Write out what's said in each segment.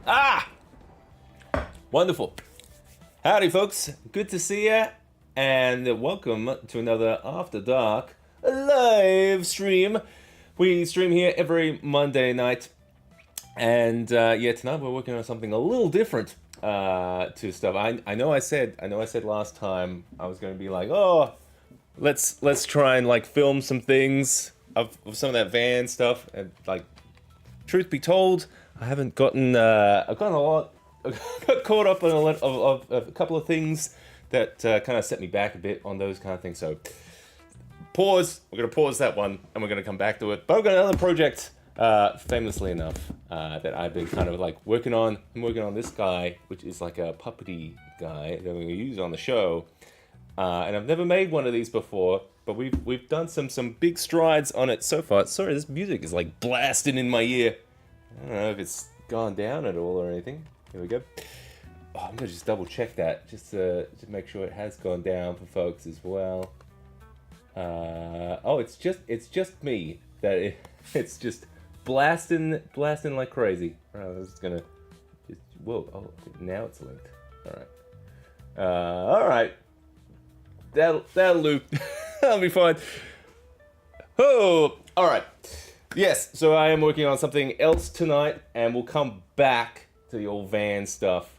Ah! Wonderful. Howdy, folks. Good to see ya, and welcome to another After Dark live stream. We stream here every Monday night, and yeah, tonight we're working on something a little different to stuff. I know I said last time I was going to be like, oh, let's try and like film some things of some of that van stuff, and like, truth be told, I haven't gotten I've gotten a lot. Got caught up on a couple of things that kind of set me back a bit on those kind of things. So pause. We're gonna pause that one, and we're gonna come back to it. But I've got another project, famously enough, that I've been kind of like working on. I'm working on this guy, which is like a puppety guy that we're gonna use on the show. And I've never made one of these before, but we've done some big strides on it so far. Sorry, this music is like blasting in my ear. I don't know if it's gone down at all or anything. Here we go. Oh, I'm gonna just double check that just to make sure it has gone down for folks as well. Oh, it's just me that it's just blasting like crazy. I was gonna just whoa. Oh, now it's linked. All right. That'll loop. That'll be fine. Oh, all right. Yes, so I am working on something else tonight, and we'll come back to the old van stuff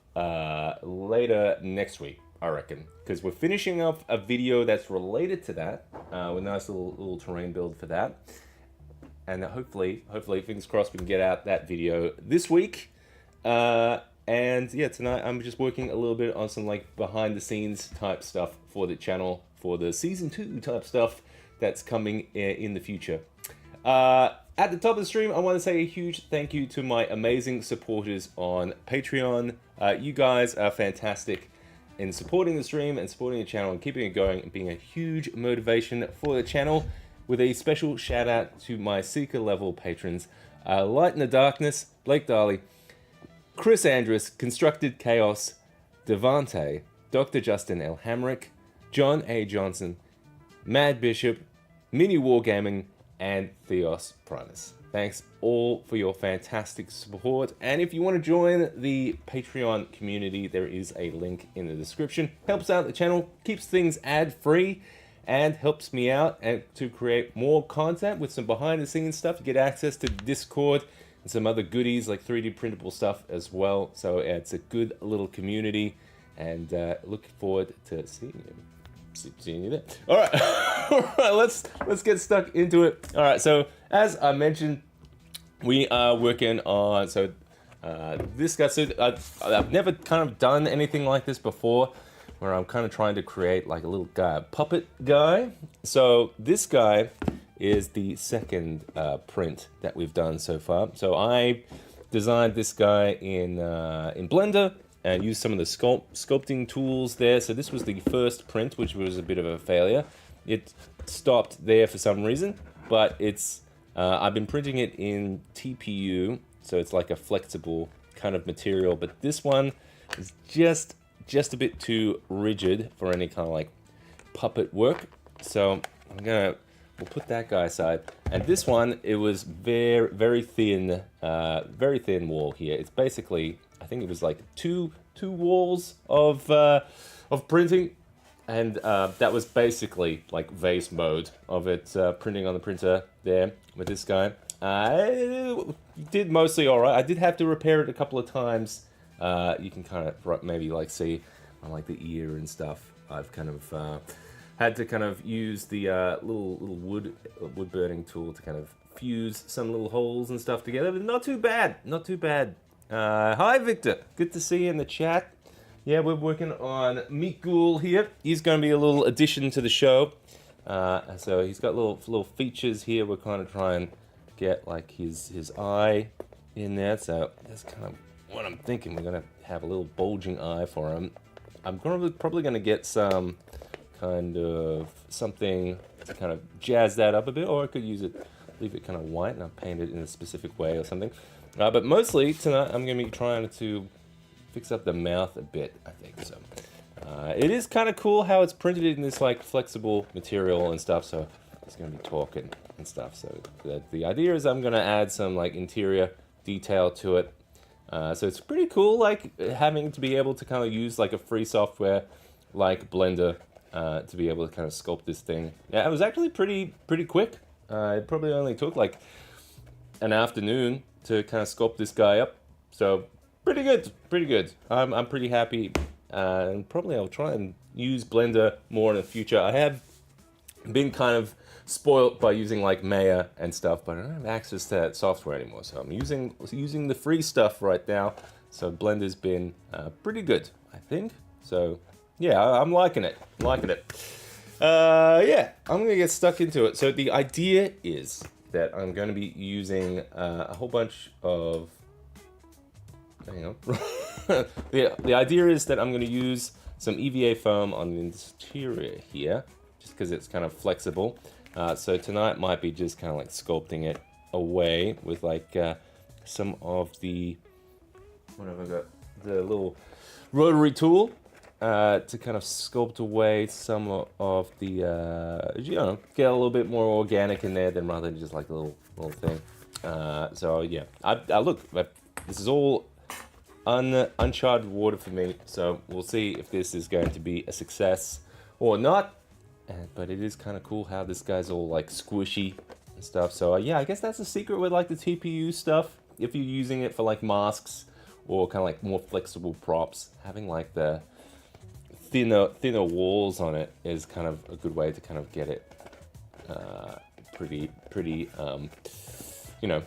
later next week, I reckon, because we're finishing up a video that's related to that, with a nice little terrain build for that, and hopefully, fingers crossed, we can get out that video this week. And yeah, tonight I'm just working a little bit on some like behind the scenes type stuff for the channel, for the season 2 type stuff that's coming in the future. At the top of the stream, I want to say a huge thank you to my amazing supporters on Patreon. You guys are fantastic in supporting the stream and supporting the channel and keeping it going and being a huge motivation for the channel, with a special shout out to my Seeker level patrons, Light in the Darkness, Blake Darley, Chris Andrus, Constructed Chaos, Devante, Dr. Justin L. Hamrick, John A. Johnson, Mad Bishop, Mini Wargaming, and Theos Primus. Thanks all for your fantastic support. And if you want to join the Patreon community, there is a link in the description. Helps out the channel, keeps things ad-free, and helps me out and to create more content with some behind-the-scenes stuff. You get access to Discord and some other goodies like 3D printable stuff as well. So it's a good little community, and looking forward to seeing you there. All right, all right. Let's get stuck into it. All right. So as I mentioned, we are working on this guy. So I've never kind of done anything like this before, where I'm kind of trying to create like a little guy, puppet guy. So this guy is the second print that we've done so far. So I designed this guy in Blender and used some of the sculpting tools there. So this was the first print, which was a bit of a failure. It stopped there for some reason, but it's I've been printing it in TPU, so it's like a flexible kind of material. But this one is just a bit too rigid for any kind of like puppet work. So we'll put that guy aside. And this one, it was very thin wall here. It's basically, I think it was like two walls of printing, and that was basically like vase mode of it, printing on the printer there with this guy. I did mostly all right. I did have to repair it a couple of times. You can kind of maybe like see on like the ear and stuff. I've kind of had to kind of use the little wood burning tool to kind of fuse some little holes and stuff together, but not too bad. Hi Victor, good to see you in the chat. Yeah, we're working on Meet Ghoul here. He's going to be a little addition to the show. So he's got little features here. We're kind of trying to get like his eye in there. So that's kind of what I'm thinking. We're going to have a little bulging eye for him. I'm probably going to get some kind of something to kind of jazz that up a bit, or I could leave it kind of white and I'll paint it in a specific way or something. But mostly tonight I'm going to be trying to fix up the mouth a bit, I think. So it is kind of cool how it's printed in this like flexible material and stuff. So it's going to be talking and stuff. So the idea is I'm going to add some like interior detail to it. So it's pretty cool, like having to be able to kind of use like a free software like Blender to be able to kind of sculpt this thing. Yeah, it was actually pretty quick. It probably only took like an afternoon to kind of sculpt this guy up. So pretty good. I'm pretty happy, and probably I'll try and use Blender more in the future. I have been kind of spoilt by using like Maya and stuff, but I don't have access to that software anymore. So I'm using the free stuff right now. So Blender's been pretty good, I think. So yeah, I'm liking it. Yeah, I'm gonna get stuck into it. So the idea is that I'm going to be using a whole bunch of. Hang on. The idea is that I'm going to use some EVA foam on the interior here, just because it's kind of flexible. So tonight might be just kind of like sculpting it away with like some of the, what have I got? The little rotary tool to kind of sculpt away some of the, you know, get a little bit more organic in there than rather than just like a little thing. So yeah, I look, this is all uncharted water for me, so we'll see if this is going to be a success or not. But it is kind of cool how this guy's all like squishy and stuff. So yeah, I guess that's the secret with like the TPU stuff. If you're using it for like masks or kind of like more flexible props, having like the thinner walls on it is kind of a good way to kind of get it pretty you know,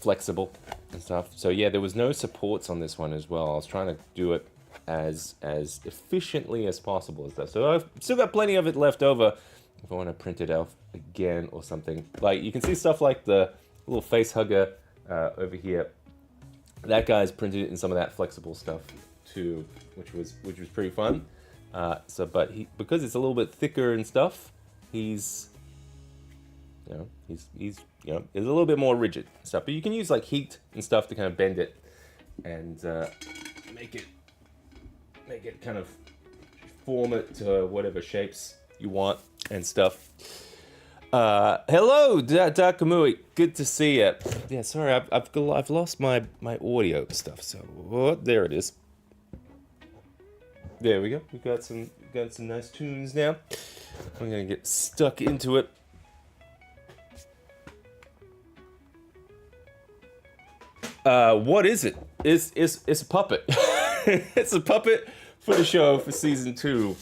flexible and stuff. So yeah, there was no supports on this one as well. I was trying to do it as efficiently as possible as that. So I've still got plenty of it left over if I want to print it out again or something. Like you can see stuff like the little face hugger over here. That guy's printed it in some of that flexible stuff too, which was pretty fun. But because it's a little bit thicker and stuff, he's is a little bit more rigid and stuff. But you can use like heat and stuff to kind of bend it and make it kind of form it to whatever shapes you want and stuff. Hello, Dakamui. Good to see you. Yeah, sorry, I've lost my audio stuff. So there it is. There we go. We've got some nice tunes now. I'm gonna get stuck into it. What is it? It's a puppet. It's a puppet for the show for season 2.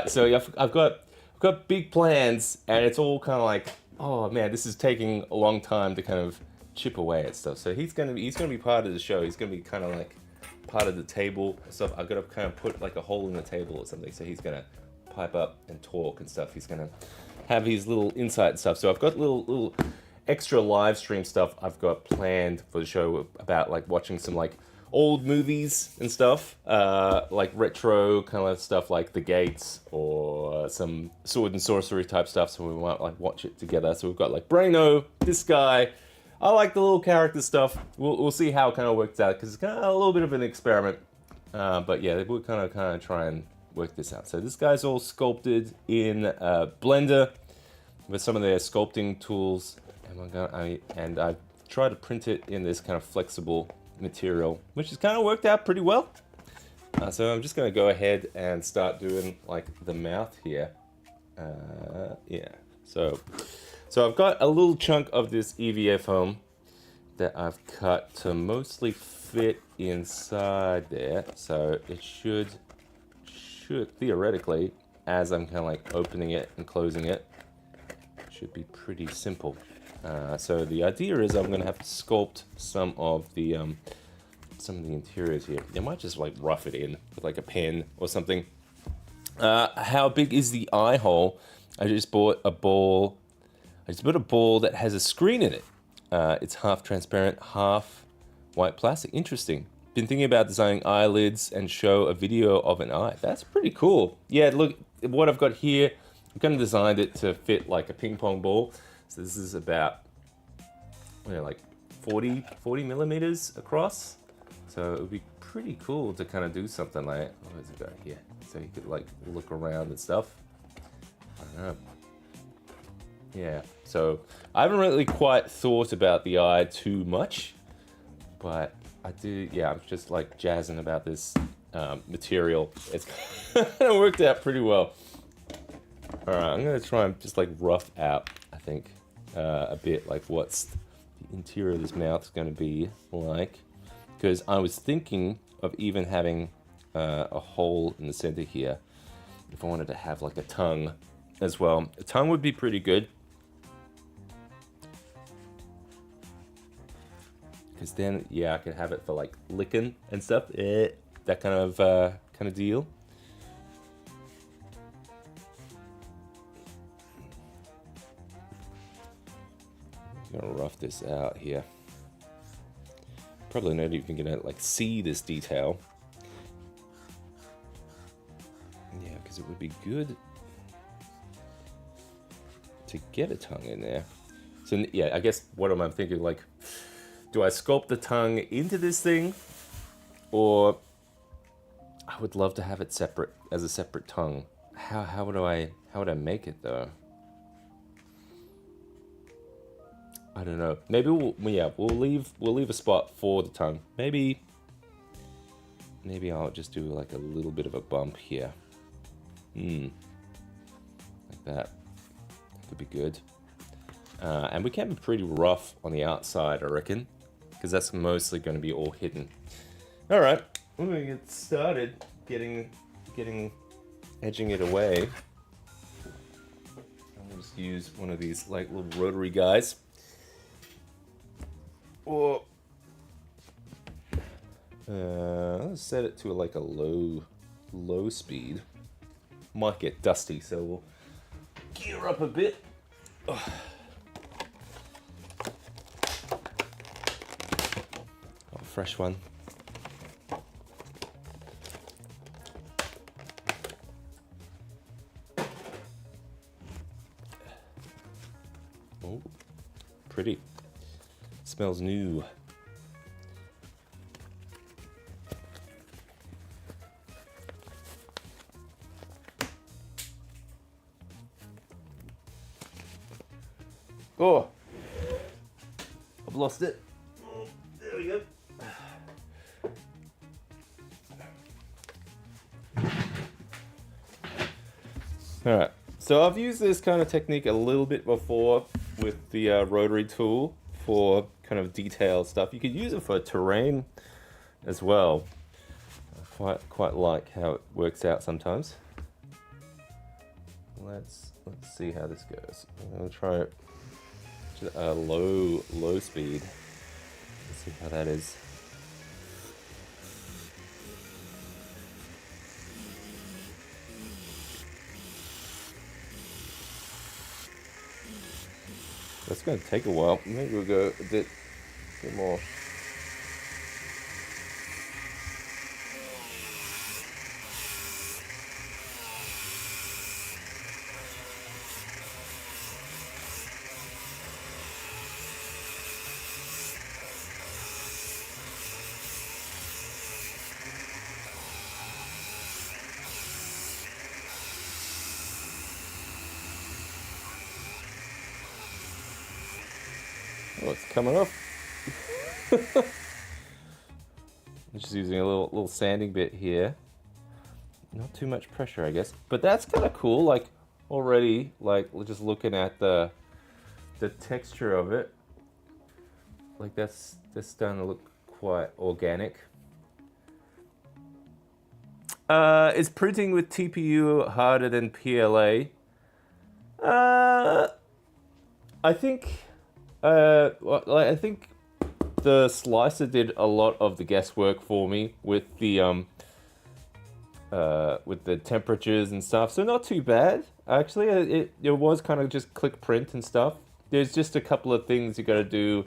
So I've got big plans, and it's all kind of like, oh man, this is taking a long time to kind of chip away at stuff. So he's gonna be part of the show. He's gonna be kind of like part of the table and stuff. I've got to kind of put like a hole in the table or something. So he's gonna pipe up and talk and stuff. He's gonna have his little insight and stuff. So I've got little extra live stream stuff I've got planned for the show about like watching some like old movies and stuff, like retro kind of stuff like The Gates or some sword and sorcery type stuff. So we might like watch it together. So we've got like Braino, this guy. I like the little character stuff. We'll see how it kind of works out because it's kind of a little bit of an experiment. But yeah, we'll kind of try and work this out. So this guy's all sculpted in Blender with some of their sculpting tools. And I've tried to print it in this kind of flexible material, which has kind of worked out pretty well. So I'm just going to go ahead and start doing like the mouth here. Yeah. So I've got a little chunk of this EVA foam that I've cut to mostly fit inside there. So it should theoretically, as I'm kind of like opening it and closing it, should be pretty simple. So the idea is I'm going to have to sculpt some of the interiors here. I might just like rough it in with like a pen or something. How big is the eye hole? I just bought a ball. That has a screen in it. It's half transparent, half white plastic. Interesting. Been thinking about designing eyelids and show a video of an eye. That's pretty cool. Yeah, look, what I've got here, I've kind of designed it to fit like a ping pong ball. So this is about, like 40 millimeters across. So it would be pretty cool to kind of do something like, where's it going here? So you could like look around and stuff. I don't know. Yeah, so I haven't really quite thought about the eye too much, but I do, yeah, I'm just like jazzing about this material. It's kind of worked out pretty well. All right, I'm gonna try and just like rough out, I think, a bit like what's the interior of this mouth is gonna be like, because I was thinking of even having a hole in the center here if I wanted to have like a tongue as well. A tongue would be pretty good. Because then, yeah, I could have it for like licking and stuff, that kind of deal. I'm gonna rough this out here. Probably not even gonna like see this detail. Yeah, because it would be good to get a tongue in there. So yeah, I guess what am I thinking, like, do I sculpt the tongue into this thing, or I would love to have it separate as a separate tongue. How would I make it though? I don't know. Maybe we'll leave a spot for the tongue. Maybe I'll just do like a little bit of a bump here. Like that. Could be good. And we can be pretty rough on the outside, I reckon, because that's mostly going to be all hidden. All right, we're going to get started edging it away. I'll just use one of these like little rotary guys. Or let's set it to like a low speed. Might get dusty, so we'll gear up a bit. Oh, fresh one. Oh, pretty. Smells new. Oh, I've lost it. Oh, there we go. All right, so I've used this kind of technique a little bit before with the rotary tool for kind of detailed stuff. You could use it for terrain as well. I quite like how it works out sometimes. Let's see how this goes. I'm gonna try it a low speed. Let's see how that is. That's going to take a while. Maybe we'll go a bit more. Oh, it's coming off. I'm just using a little sanding bit here. Not too much pressure, I guess. But that's kind of cool. Like already, like just looking at the texture of it. Like that's starting to look quite organic. Is printing with TPU harder than PLA? I think. I think the slicer did a lot of the guesswork for me with the temperatures and stuff. So not too bad actually. It was kind of just click print and stuff. There's just a couple of things you got to do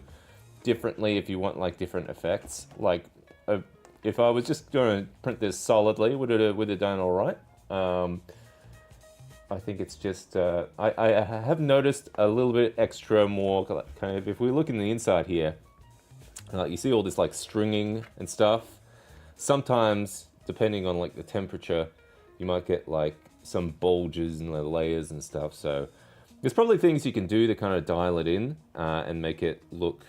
differently if you want like different effects. Like if I was just going to print this solidly, would it done all right? I think it's just, I have noticed a little bit extra more, kind of, if we look in the inside here, you see all this like stringing and stuff. Sometimes, depending on like the temperature, you might get like some bulges in the layers and stuff. So There's probably things you can do to kind of dial it in and make it look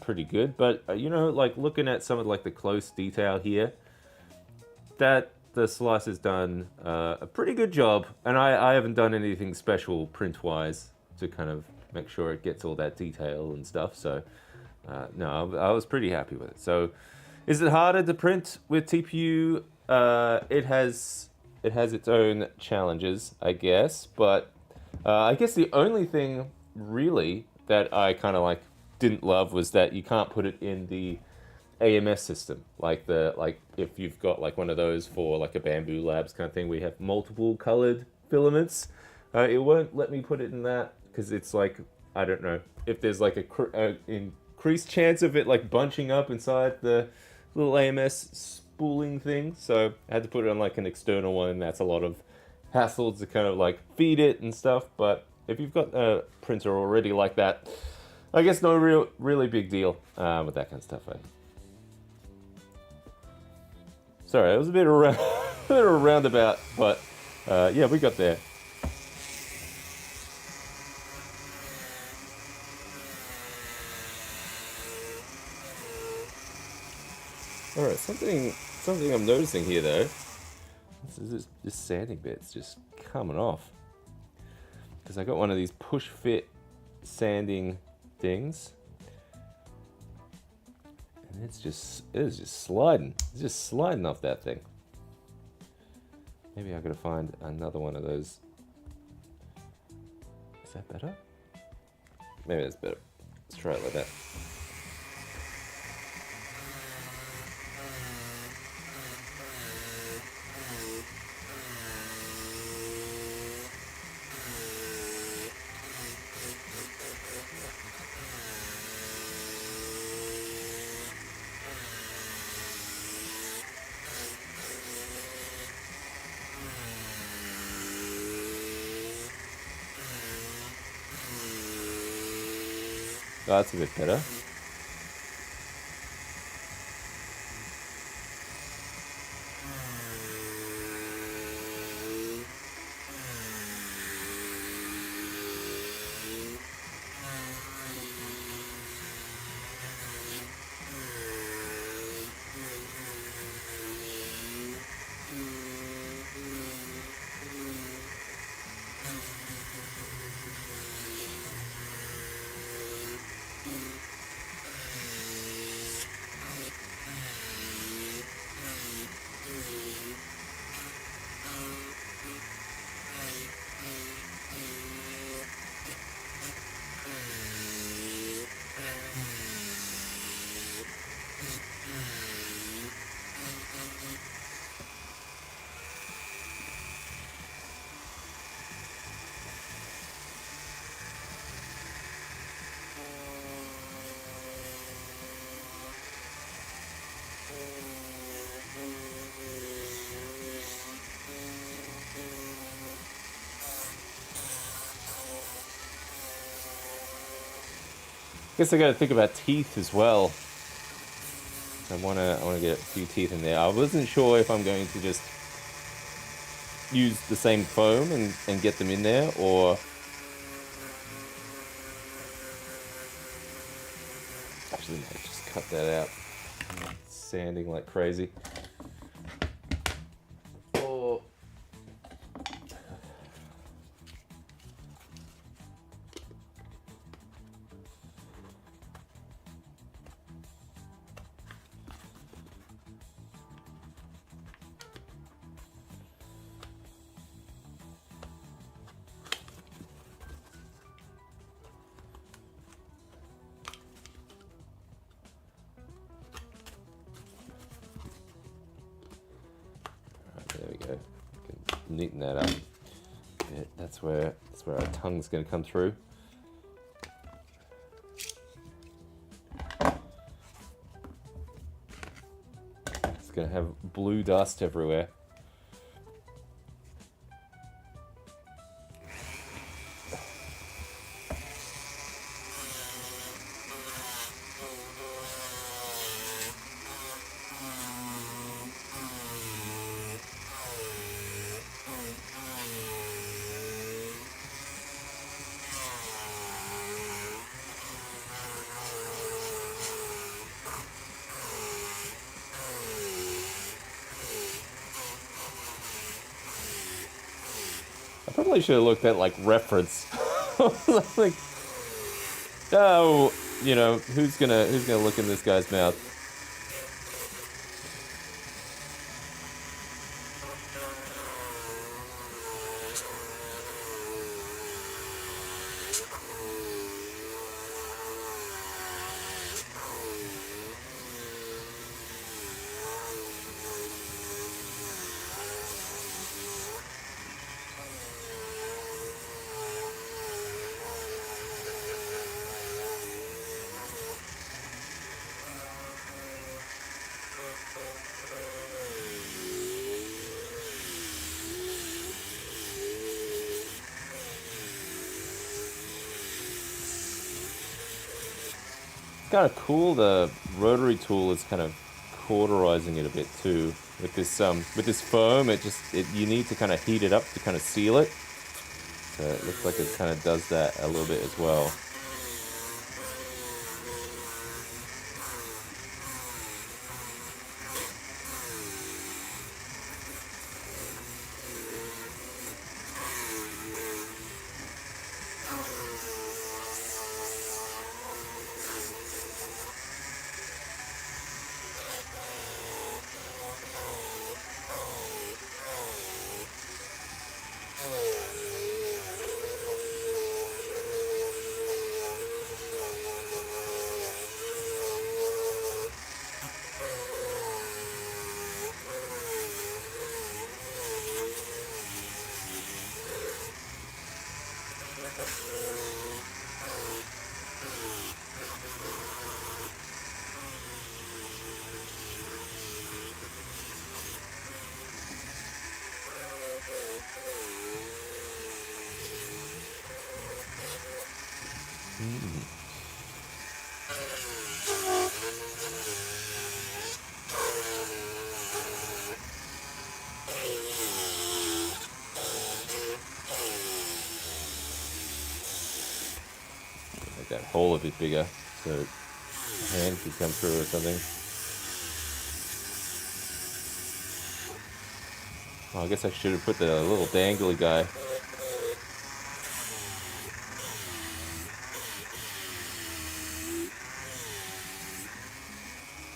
pretty good. But you know, like looking at some of like the close detail here, that the slice has done a pretty good job. And I haven't done anything special print wise to kind of make sure it gets all that detail and stuff. So no, I was pretty happy with it. So is it harder to print with TPU? It has its own challenges, I guess. But I guess the only thing really that I kind of like didn't love was that you can't put it in the AMS system, like if you've got like one of those for like a Bamboo Labs kind of thing, we have multiple colored filaments. It won't let me put it in that because it's like, I don't know if there's like a increased chance of it like bunching up inside the little AMS spooling thing. So I had to put it on like an external one, and that's a lot of hassle to kind of like feed it and stuff. But if you've got a printer already like that, I guess no really big deal with that kind of stuff. Sorry, it was a bit around, a bit of a roundabout, but yeah, we got there. All right, something I'm noticing here though. This sanding bit's just coming off because I got one of these push fit sanding things, and it is just sliding. It's just sliding off that thing. Maybe I gotta find another one of those. Is that better? Maybe that's better. Let's try it like that. Oh, that's a bit better. Guess I gotta think about teeth as well. I wanna get a few teeth in there. I wasn't sure if I'm going to just use the same foam and get them in there, or actually I might just cut that out. I'm sanding like crazy. Or there we go. Neaten that up. Yeah, that's where our tongue's going to come through. It's going to have blue dust everywhere. I probably should have looked at like reference. Like, oh, you know, who's gonna look in this guy's mouth? Kind of cool. The rotary tool is kind of cauterizing it a bit too. With this foam, you need to kind of heat it up to kind of seal it. So it looks like it kind of does that a little bit as well. Make that hole a bit bigger so hand could come through or something. Oh, I guess I should have put the little dangly guy.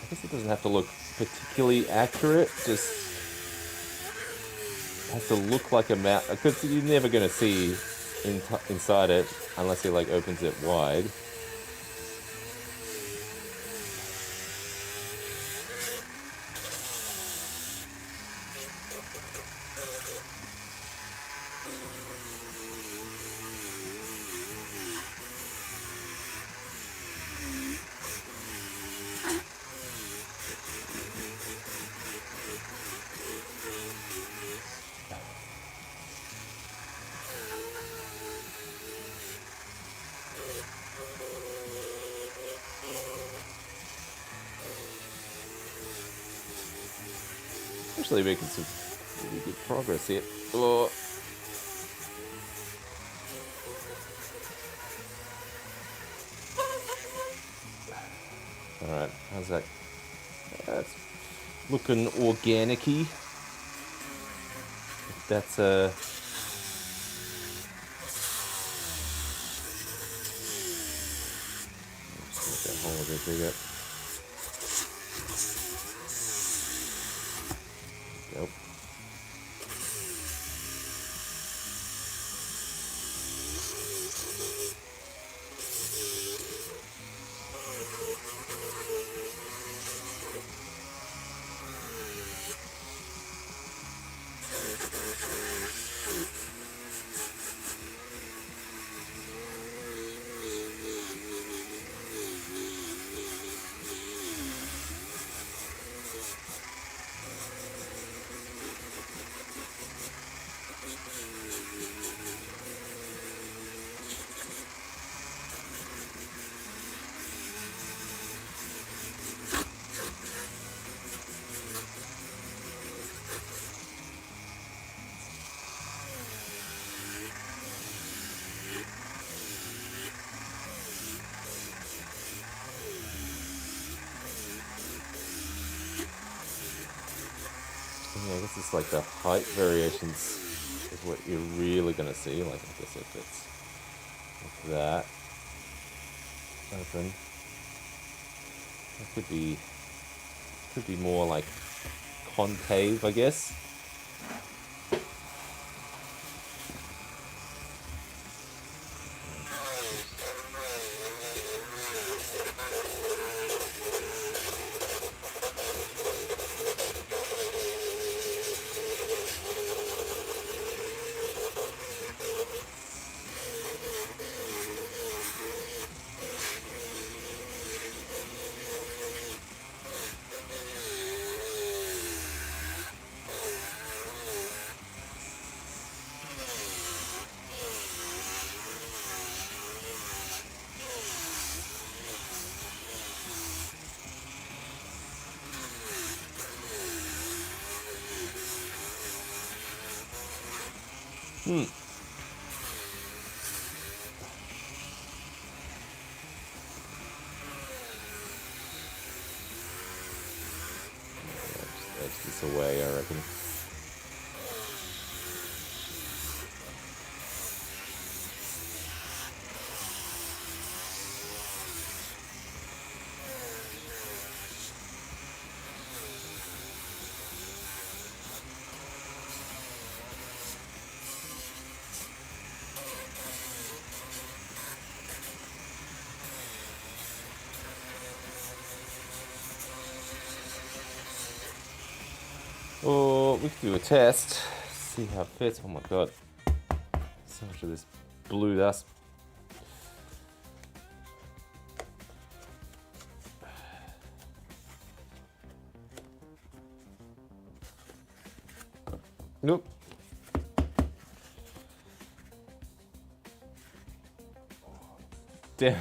I guess it doesn't have to look particularly accurate, just has to look like a map, because you're never going to see inside it unless he like opens it wide. Actually making some really good progress here. Oh. Alright, how's that? That's looking organic-y. That's just make that hole a bit bigger. Nope. Yeah, I guess it's like the height variations. is what you're really gonna see. Like, I guess if it's like that open, it could be more like concave, I guess. Edge this away, I reckon. Or we could do a test, see how it fits. Oh my god, so much of this blue dust. Nope. Damn.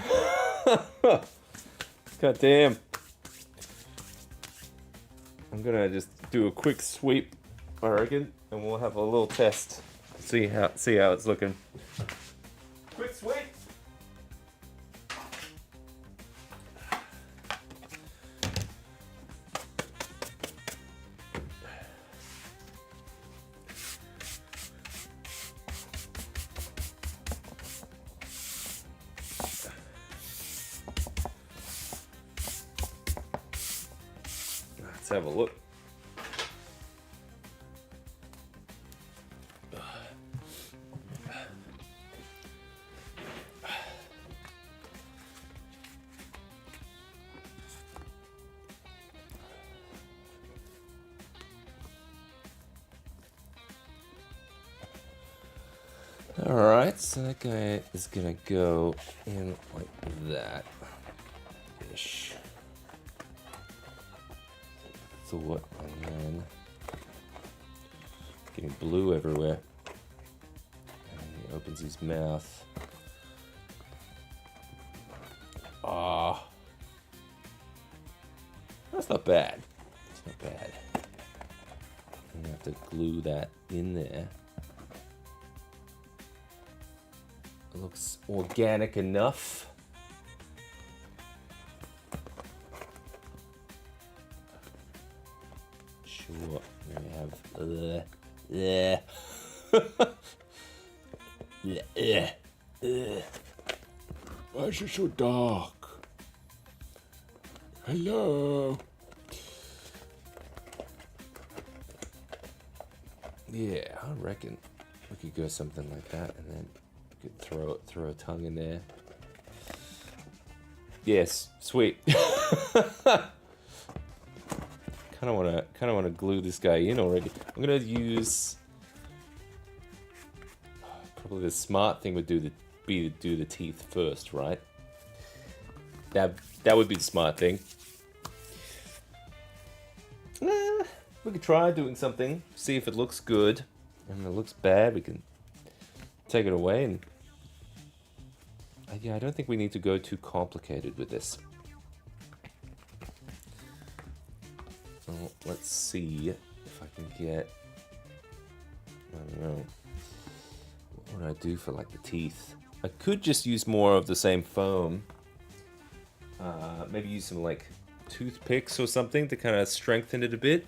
God damn. I'm gonna just do a quick sweep, I reckon, and we'll have a little test. See how it's looking. Quick sweep. Let's have a look. Alright, so that guy is gonna go in like that. Ish. Thought, and then getting blue everywhere. And he opens his mouth. Ah, that's not bad. It's not bad. I'm gonna have to glue that in there. It looks organic enough. Sure, we have why is it so dark? Hello. Yeah, I reckon we could go something like that, and then we could throw a tongue in there. Yes, sweet. Kind of wanna glue this guy in already. I'm gonna use probably the smart thing would be to do the teeth first, right? That would be the smart thing. We could try doing something, see if it looks good, and if it looks bad, we can take it away. And yeah, I don't think we need to go too complicated with this. Well, let's see if I can get, I don't know, what would I do for like the teeth? I could just use more of the same foam. Maybe use some like toothpicks or something to kind of strengthen it a bit.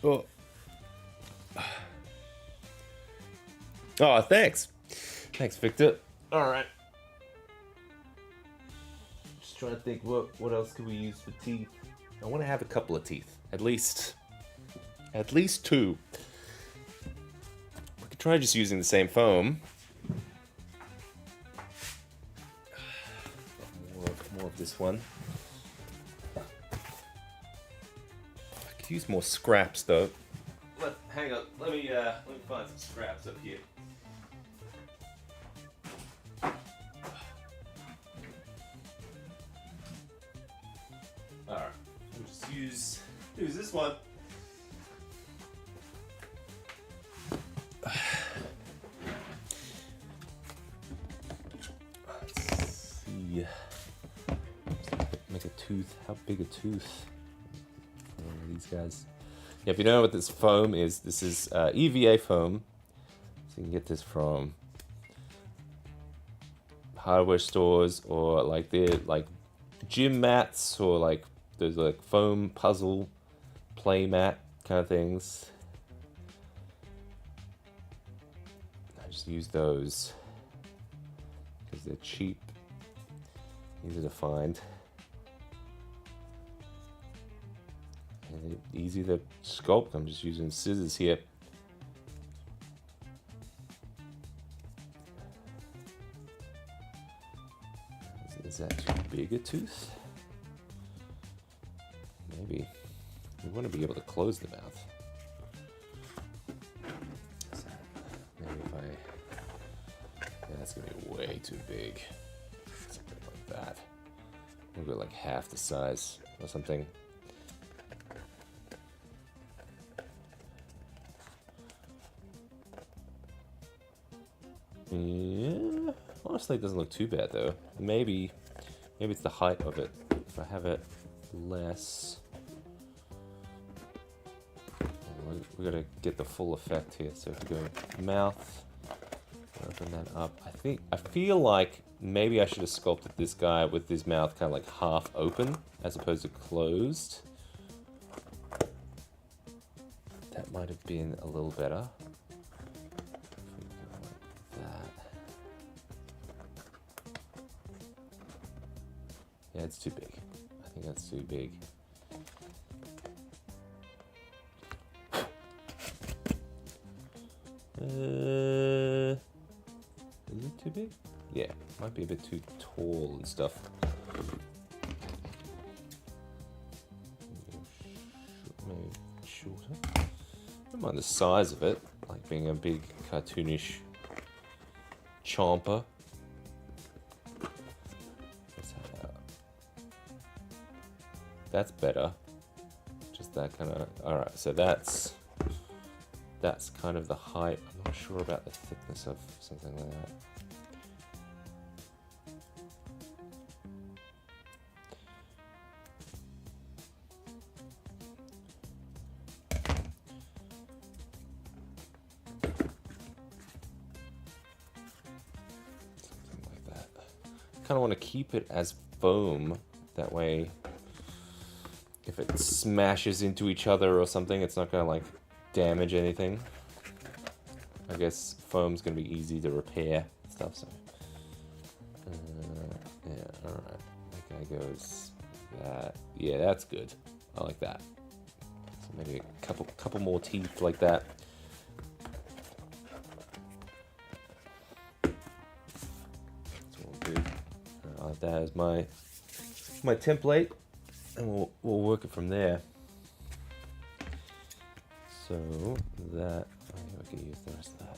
Oh, Oh, thanks. Thanks, Victor. All right. Just trying to think what else could we use for teeth. I want to have a couple of teeth, at least two. We could try just using the same foam. More of this one. I could use more scraps though. Hang on. Let me find some scraps up here. Alright, we'll just use this one. Let's see. Make a tooth. How big a tooth? These guys. Yeah, if you don't know what this foam is, this is EVA foam. So you can get this from hardware stores or like gym mats or like those like foam puzzle play mat kind of things. I just use those because they're cheap, easy to find. And easy to sculpt. I'm just using scissors here. Is that too big a tooth? Maybe. We want to be able to close the mouth. Maybe if yeah, that's gonna be way too big. Something like that. We'll go like half the size or something. Yeah, honestly, it doesn't look too bad though. Maybe it's the height of it. If I have it less, we gotta get the full effect here. So if we go mouth, open that up. I feel like maybe I should have sculpted this guy with his mouth kind of like half open as opposed to closed. That might have been a little better. Yeah, it's too big. I think that's too big. Is it too big? Yeah, might be a bit too tall and stuff. Maybe shorter. I don't mind the size of it, like being a big cartoonish chomper. That's better. Just that kind of. Alright, so that's kind of the height. I'm not sure about the thickness of something like that. Something like that. Kind of want to keep it as foam. That way, if it smashes into each other or something, it's not gonna like damage anything. I guess foam's gonna be easy to repair and stuff. So yeah, all right. That guy goes that. Yeah, that's good. I like that. So maybe a couple more teeth like that. That's what we'll do. I like that as my template. And we'll work it from there. So that I can use the rest of that.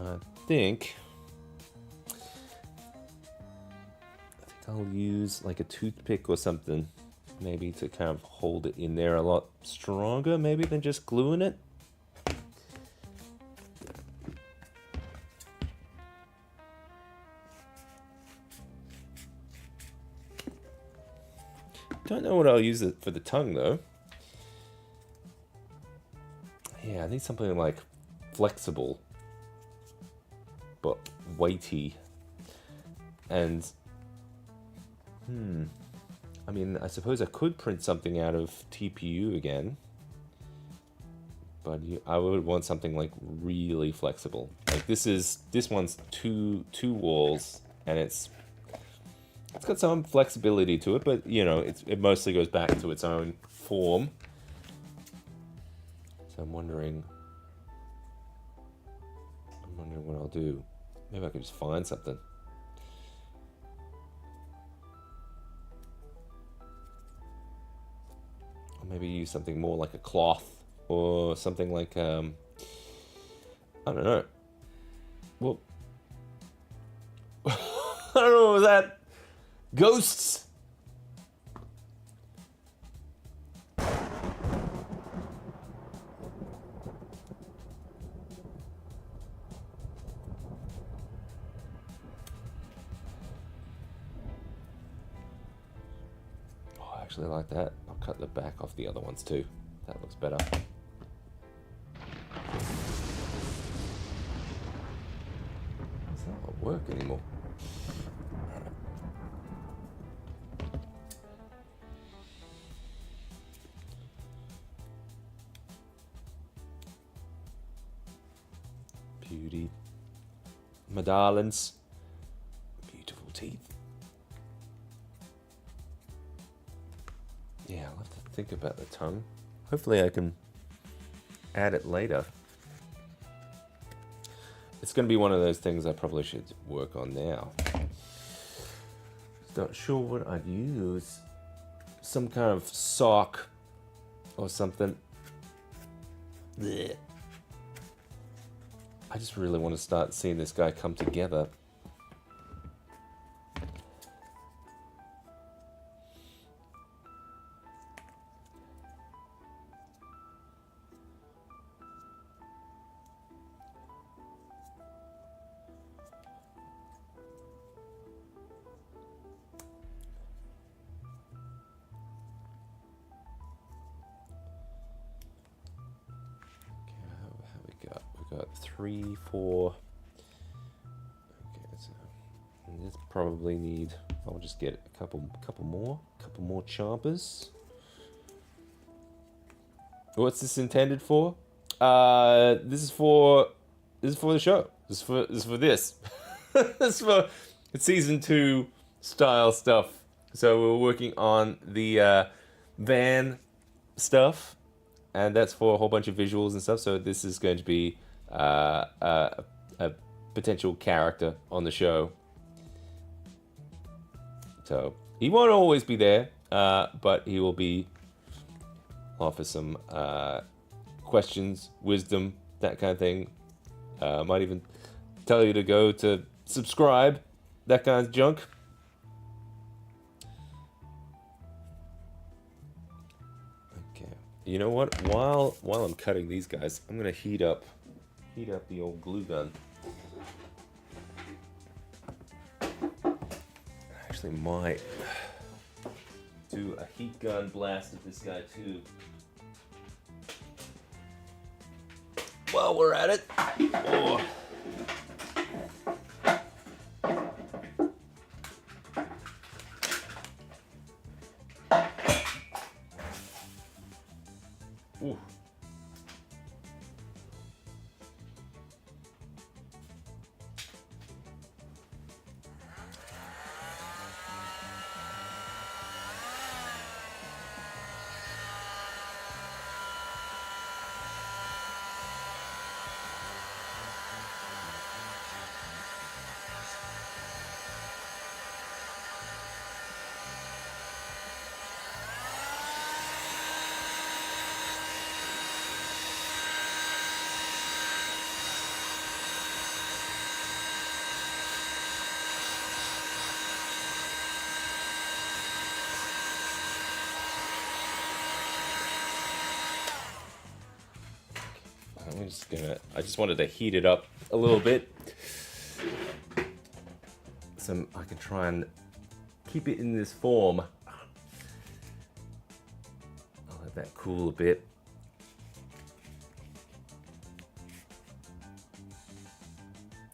I think I'll use like a toothpick or something, maybe to kind of hold it in there a lot stronger, maybe than just gluing it. know what I'll use it for the tongue, though. Yeah, I need something like flexible, but weighty. And, I mean, I suppose I could print something out of TPU again. But I would want something like really flexible. Like this one's two walls, and it's got some flexibility to it, but you know, it mostly goes back to its own form. So I'm wondering what I'll do. Maybe I can just find something. Or maybe use something more like a cloth. Or something like, I don't know. Well, I don't know, was that ghosts? Oh, I actually like that. I'll cut the back off the other ones too. That looks better. Work anymore. Beauty. My darlings. Beautiful teeth. Yeah, I'll have to think about the tongue. Hopefully I can add it later. It's going to be one of those things I probably should work on now. Not sure what I'd use. Some kind of sock or something. Blech. I just really want to start seeing this guy come together. Got 3, 4. Okay, so this probably need. I'll just get a couple more chompers. What's this intended for? This is for the show. This is for this. This is for season 2 style stuff. So we're working on the van stuff, and that's for a whole bunch of visuals and stuff. So this is going to be a potential character on the show. So he won't always be there, but he will offer some questions, wisdom, that kind of thing. Might even tell you to go to subscribe, that kind of junk. Okay, you know what? While I'm cutting these guys, I'm gonna heat up the old glue gun. Actually might do a heat gun blast at this guy too. While we're at it. Oh. Ooh. I just wanted to heat it up a little bit, so I can try and keep it in this form. that cool a bit.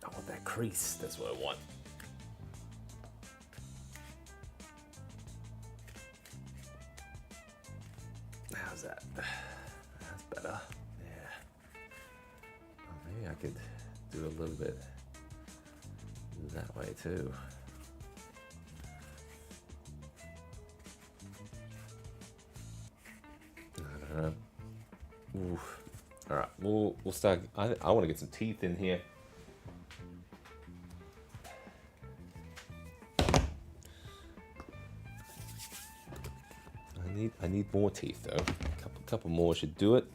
I want that crease. That's what I want. How's that? That's better. Yeah. Oh, maybe I could do a little bit that way too. I don't know. Oof. All right, we'll start. I want to get some teeth in here. I need more teeth though. A couple more should do it.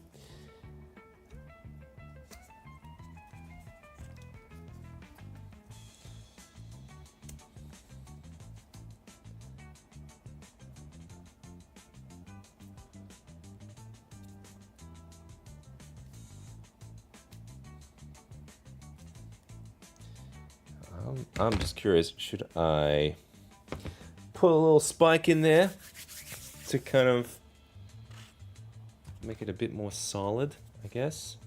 I'm just curious, should I put a little spike in there to kind of make it a bit more solid, I guess?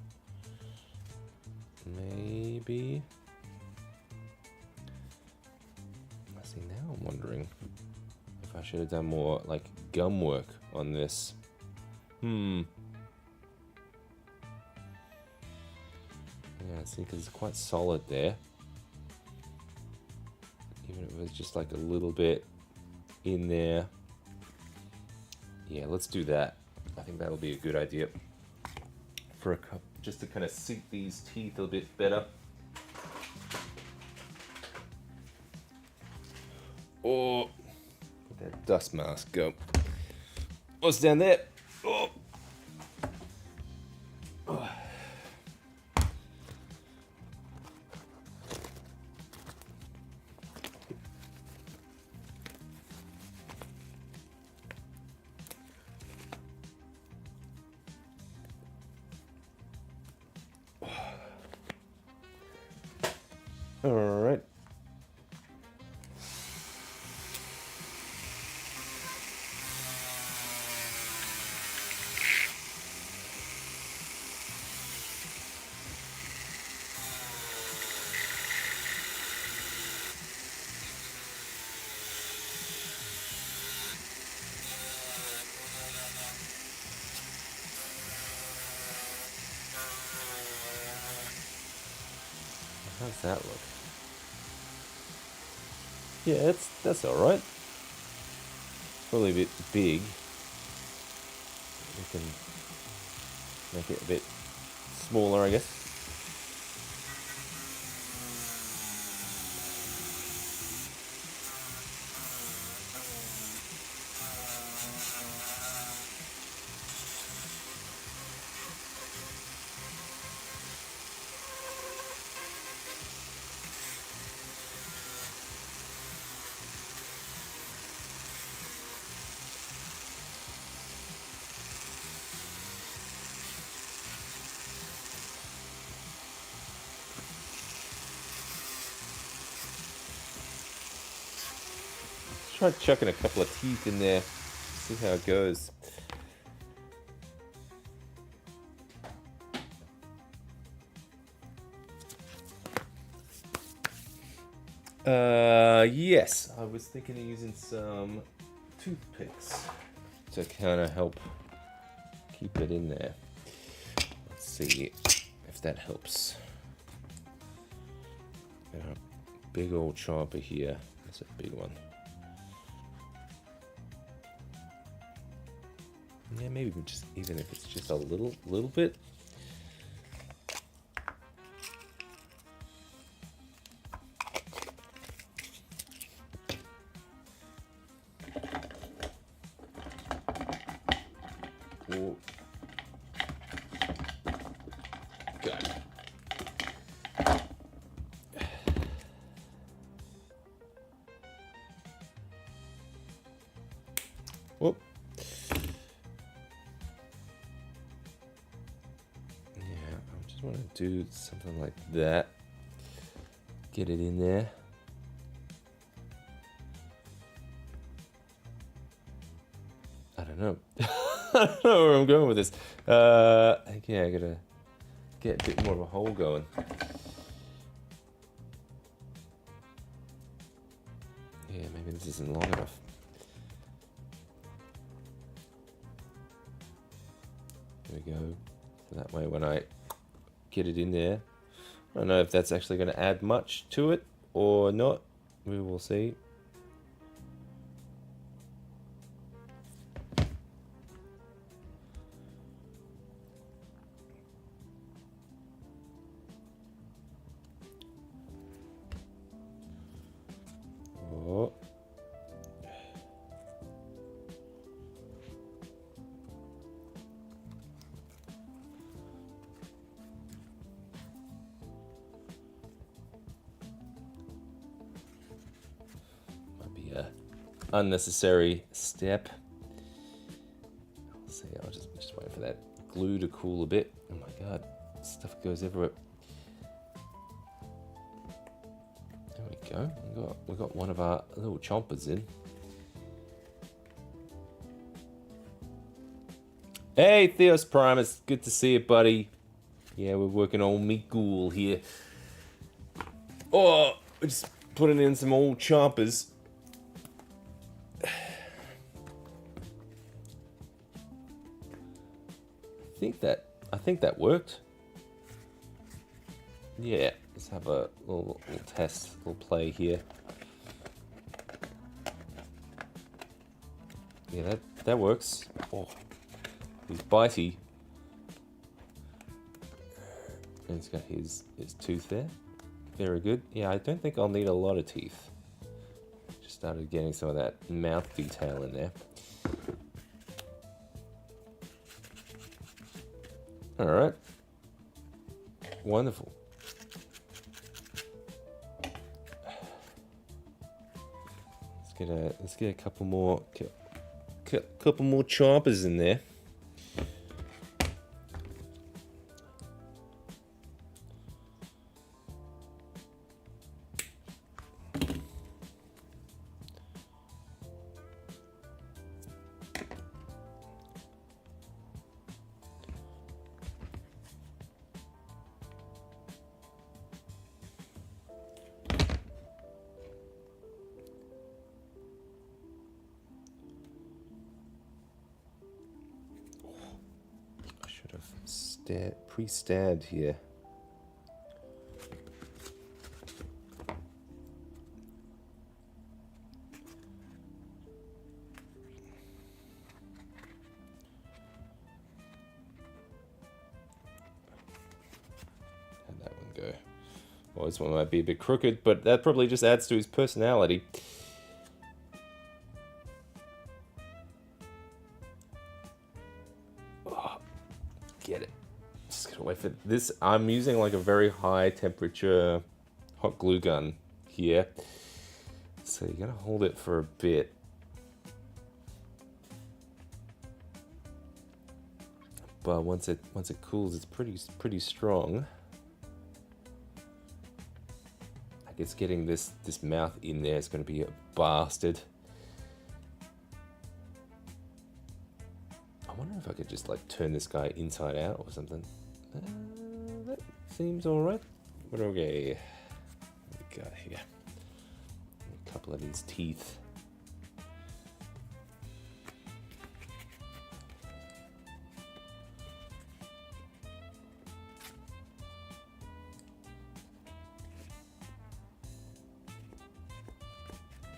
Maybe. See, now I'm wondering if I should have done more like gum work on this. Yeah, see, because it's quite solid there. Even if it was just like a little bit in there. Yeah, let's do that. I think that'll be a good idea for a cup, just to kind of sink these teeth a bit better. Oh, let that dust mask go. What's down there? Oh. Oh. All right. How's that look? Yeah, that's all right. Probably a bit big. We can make it a bit smaller, I guess. Try chucking a couple of teeth in there, see how it goes. Yes, I was thinking of using some toothpicks to kind of help keep it in there. Let's see if that helps. Big old chopper here. That's a big one. Yeah, maybe just even if it's just a little bit. Ooh. Got it. Whoop. Want to do something like that, get it in there. I don't know. don't know where I'm going with this. Yeah, I gotta get a bit more of a hole going. Yeah, maybe this isn't long enough. There we go. So that way when I get it in there, I don't know if that's actually going to add much to it or not. We will see. Oh. Might be a unnecessary step. Let's see, I'll just wait for that glue to cool a bit. Oh my god, stuff goes everywhere. There we go. We got one of our little chompers in. Hey, Theos Primus, good to see you, buddy. Yeah, we're working on me ghoul here. Oh, we're just putting in some old chompers. I think that worked. Yeah, let's have a little test, little play here. Yeah, that works. Oh, he's bitey. And he's got his tooth there. Very good. Yeah, I don't think I'll need a lot of teeth. Just started getting some of that mouth detail in there. All right. Wonderful. Let's get a couple more chompers in there. Pre-stabbed here. How'd that one go? Well, this one might be a bit crooked, but that probably just adds to his personality. Oh, get it. Wait for this. I'm using like a very high temperature hot glue gun here, so you're gonna hold it for a bit. But once it cools, it's pretty strong. I guess getting this mouth in there is gonna be a bastard. I wonder if I could just like turn this guy inside out or something. That seems alright. What do we got here? A couple of these teeth.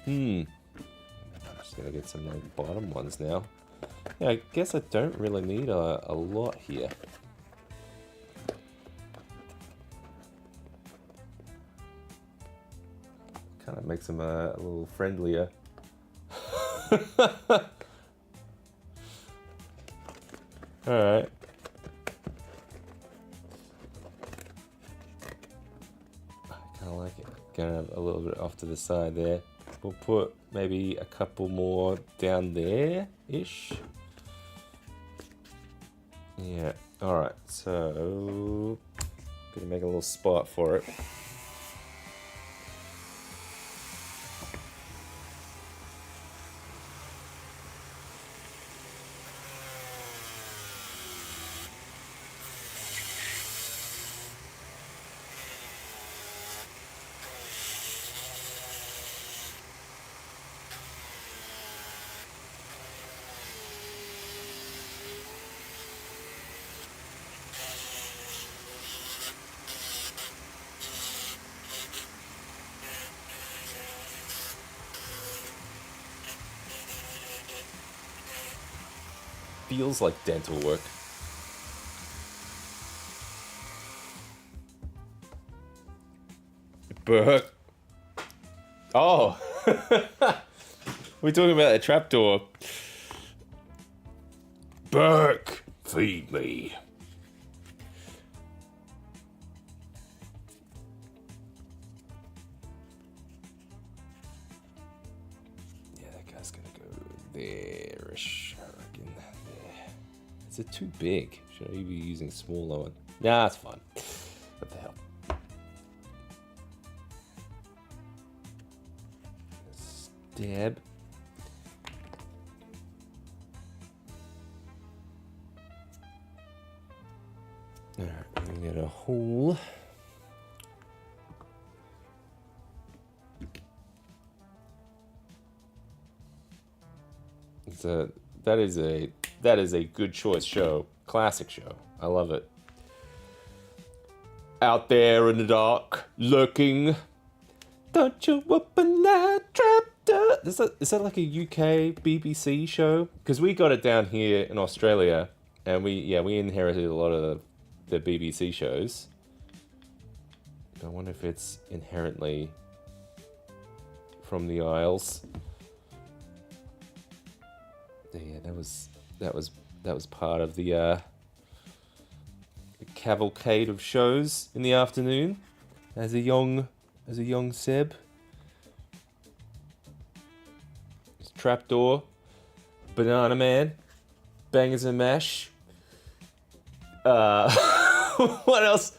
I'm just gonna get some like bottom ones now. Yeah, I guess I don't really need a lot here. Kind of makes them a little friendlier. Alright. I kind of like it. Going a little bit off to the side there. We'll put maybe a couple more down there-ish. Yeah, alright, so gonna make a little spot for it. feels like dental work. Burke. Oh. We're talking about a trapdoor. Burke, feed me. Yeah, that guy's gonna go there-ish, I reckon. Yeah. Is it too big? Should I be using smaller one? Nah, it's fine. What the hell? Stab. Alright, we get a hole. That is a good choice show. Classic show. I love it. Out there in the dark, lurking. Don't you open that trapdoor? Is that like a UK BBC show? Because we got it down here in Australia, and we inherited a lot of the BBC shows. I wonder if it's inherently from the Isles. Yeah, that was part of the cavalcade of shows in the afternoon as a young Seb. Trapdoor, Banana Man, Bangers and Mash. What else?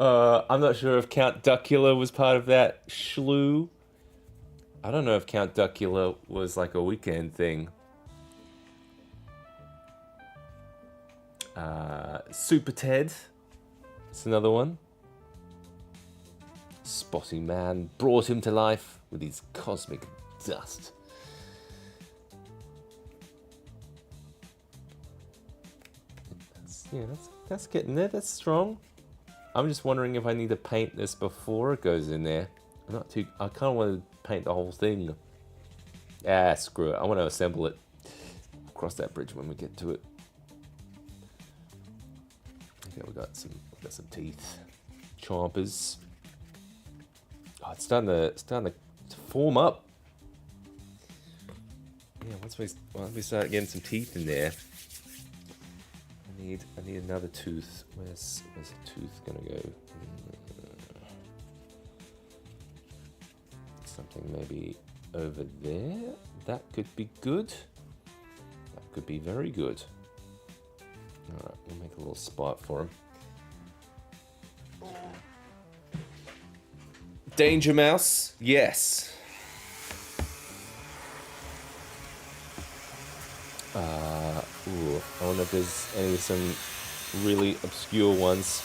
I'm not sure if Count Duckula was part of that slew. I don't know if Count Duckula was like a weekend thing. Super Ted. It's another one. Spotty Man brought him to life with his cosmic dust. That's getting there. That's strong. I'm just wondering if I need to paint this before it goes in there. I kind of want to paint the whole thing. Ah, screw it. I want to assemble it. I'll cross that bridge when we get to it. Okay, we got some teeth. Chompers. Oh, it's starting to form up. Yeah, once we start getting some teeth in there. I need another tooth. Where's the tooth gonna go? Something maybe over there. That could be good. That could be very good. Alright, we'll make a little spot for him. Danger Mouse, yes. I wonder if there's some really obscure ones.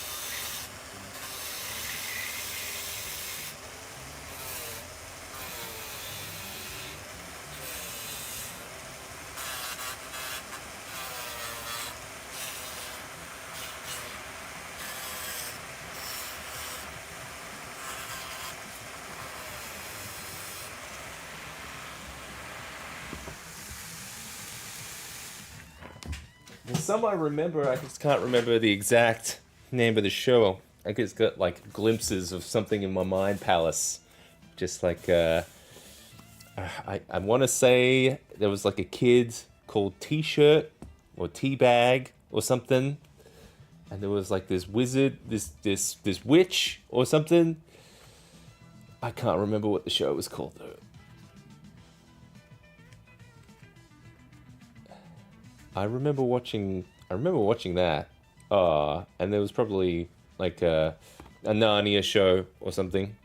Some I remember, I just can't remember the exact name of the show. I just got like glimpses of something in my mind palace. Just like, I want to say there was like a kid called T-shirt or Teabag or something. And there was like this wizard, this witch or something. I can't remember what the show was called though. I remember watching that. And there was probably like a Narnia show or something.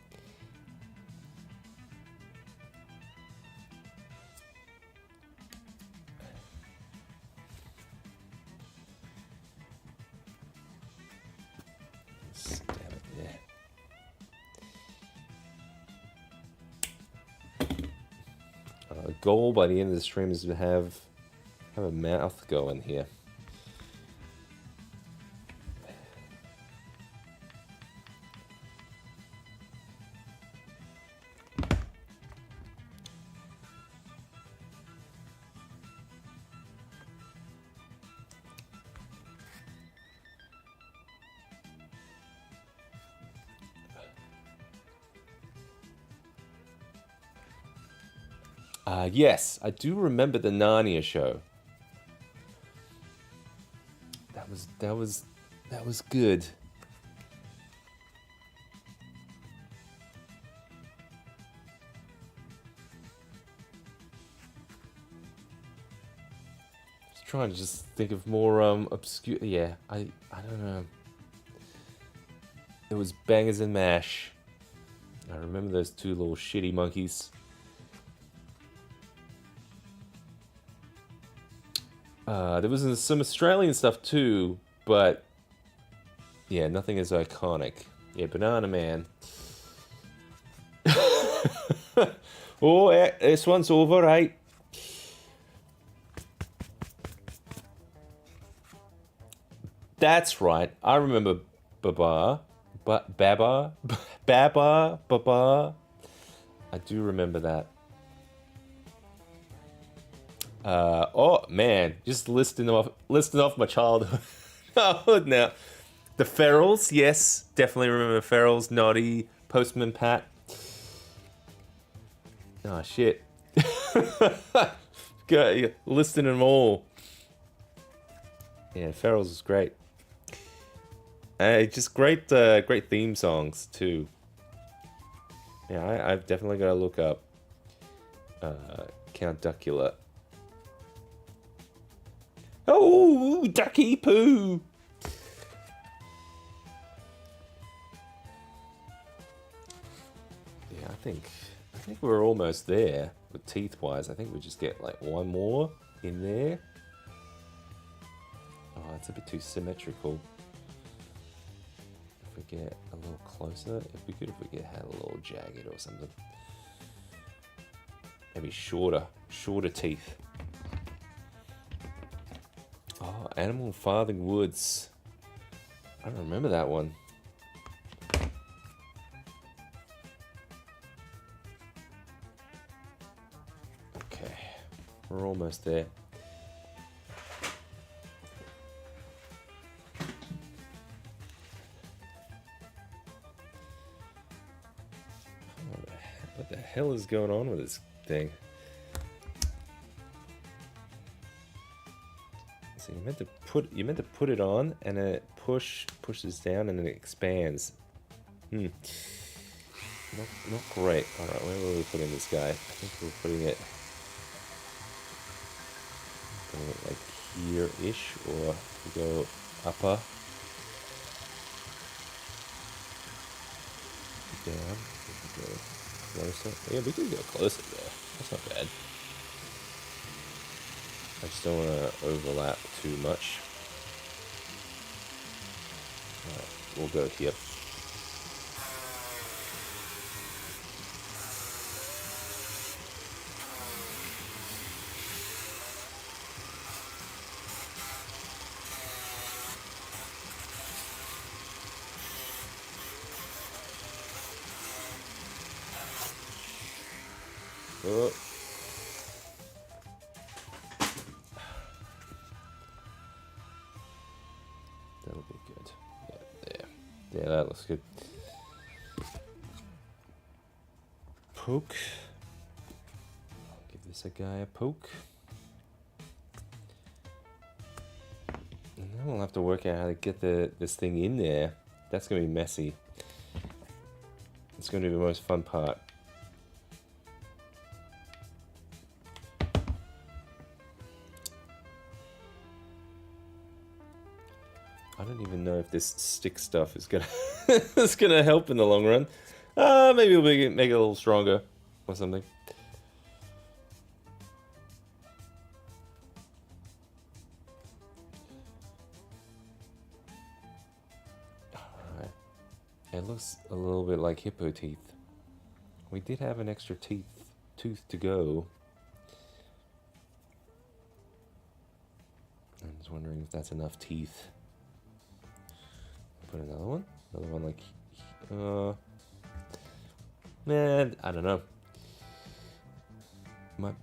Stab it there. The goal by the end of the stream is to have a mouth going here. Yes, I do remember the Narnia show. That was good. Just trying to just think of more obscure. Yeah, I don't know. It was Bangers and Mash. I remember those two little shitty monkeys. There was some Australian stuff too, but yeah, nothing as iconic. Yeah, Banana Man. Oh, this one's over, right? That's right. I remember Baba. Baba. Baba. Baba. I do remember that. Oh man, just listing off my childhood now. The Ferals, yes, definitely remember Ferals. Noddy, Postman Pat. Oh shit. Got listing them all. Yeah, Ferals is great. Just great theme songs too. Yeah, I've definitely got to look up Count Duckula. Oh, Ducky Poo! Yeah, I think we're almost there with teeth-wise. I think we just get like one more in there. Oh, it's a bit too symmetrical. If we get a little closer, it'd be good if we had a little jagged or something. Maybe shorter teeth. Oh, Animal Farthing Woods. I don't remember that one. Okay, we're almost there. What the hell is going on with this thing? So you meant to put it on, and then it pushes down, and then it expands. Not great. All right, where were we putting this guy? I think we're putting it like here-ish, or we go upper, down. We go closer. Yeah, we could go closer there. That's not bad. I just don't want to overlap too much. Alright, we'll go here. Oh. That'll be good. Yeah, there. Yeah, that looks good. Poke. I'll give this a guy a poke. And then we'll have to work out how to get this thing in there. That's going to be messy. It's going to be the most fun part. I don't even know if this stick stuff is gonna help in the long run. Maybe we'll make it a little stronger or something. Alright. It looks a little bit like hippo teeth. We did have an extra tooth to go. I'm just wondering if that's enough teeth. Put another one like, man, I don't know.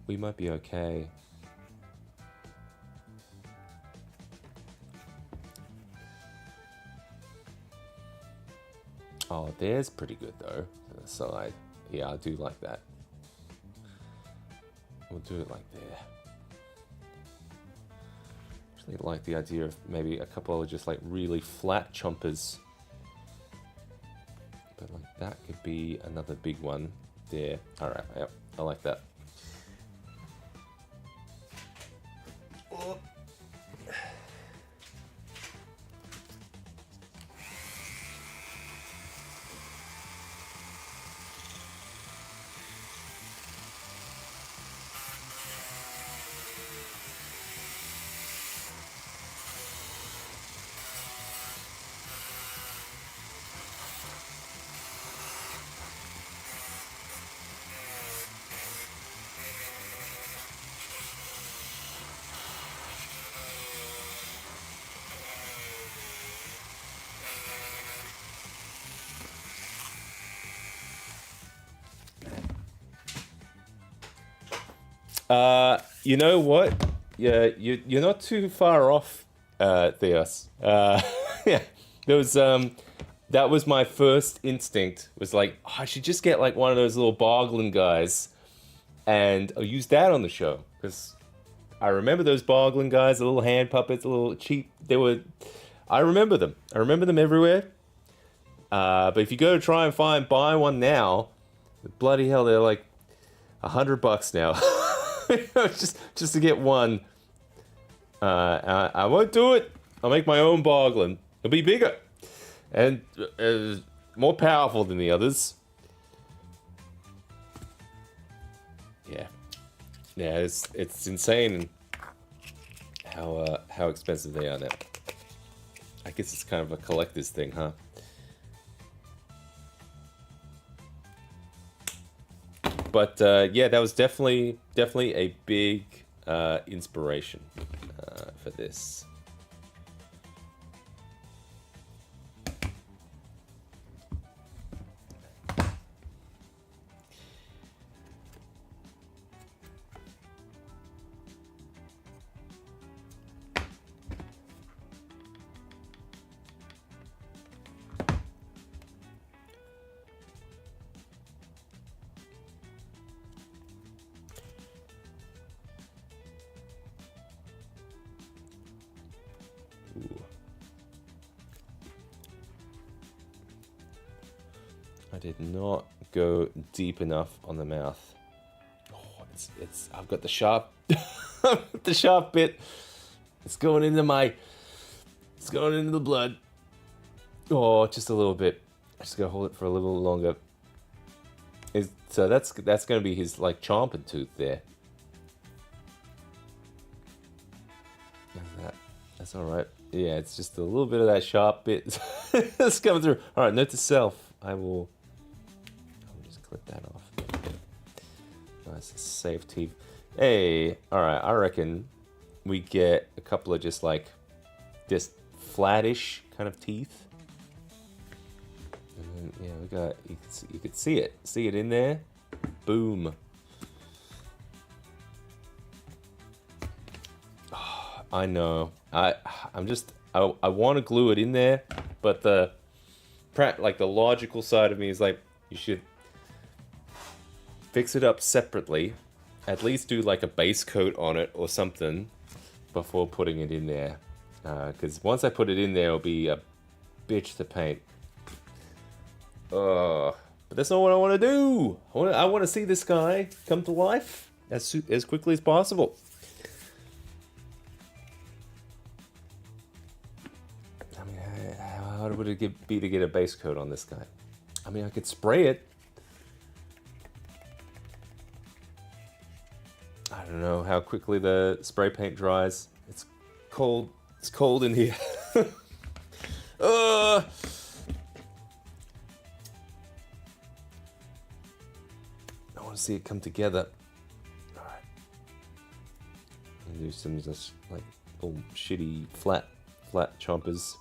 We might be okay. Oh, there's pretty good though. To the side, yeah, I do like that. We'll do it like there. Actually, like the idea of maybe a couple of just like really flat chompers. But like that could be another big one there. All right, yep, I like that. Oh. You know what? Yeah, you're not too far off, Theos. Yeah, there was that was my first instinct. Was like, oh, I should just get like one of those little Barglin guys, and I'll use that on the show because I remember those Barglin guys, the little hand puppets, a little cheap. They were, I remember them. I remember them everywhere. But if you go to try and buy one now, bloody hell, they're like $100 now. just to get one. I won't do it. I'll make my own Barglin. It'll be bigger and more powerful than the others. Yeah, it's insane how expensive they are now. I guess it's kind of a collector's thing, huh? But yeah, that was definitely a big inspiration for this. I did not go deep enough on the mouth. Oh, it's I've got the sharp the sharp bit. It's going into the blood. Oh, just a little bit. I just gotta hold it for a little longer. So that's gonna be his like chomping tooth there. That's all right. Yeah, it's just a little bit of that sharp bit that's coming through. All right, note to self. I'll just clip that off. Nice, safe teeth. Hey, all right. I reckon we get a couple of just flattish kind of teeth. And then, yeah, we got. You could see it in there. Boom. Oh, I know. I want to glue it in there, but the logical side of me is like, you should fix it up separately, at least do like a base coat on it or something before putting it in there, because once I put it in there, it'll be a bitch to paint. But that's not what I want to do. I want to see this guy come to life as quickly as possible. How would it be to get a base coat on this guy? I mean, I could spray it. I don't know how quickly the spray paint dries. It's cold. It's cold in here. I want to see it come together. All right. Do some just like little shitty flat chompers.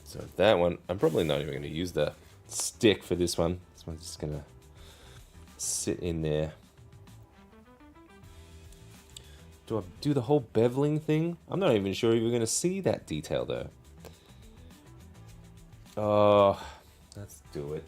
So that one, I'm probably not even going to use the stick for this one. This one's just going to sit in there. Do I do the whole beveling thing? I'm not even sure you're going to see that detail though. Oh, let's do it.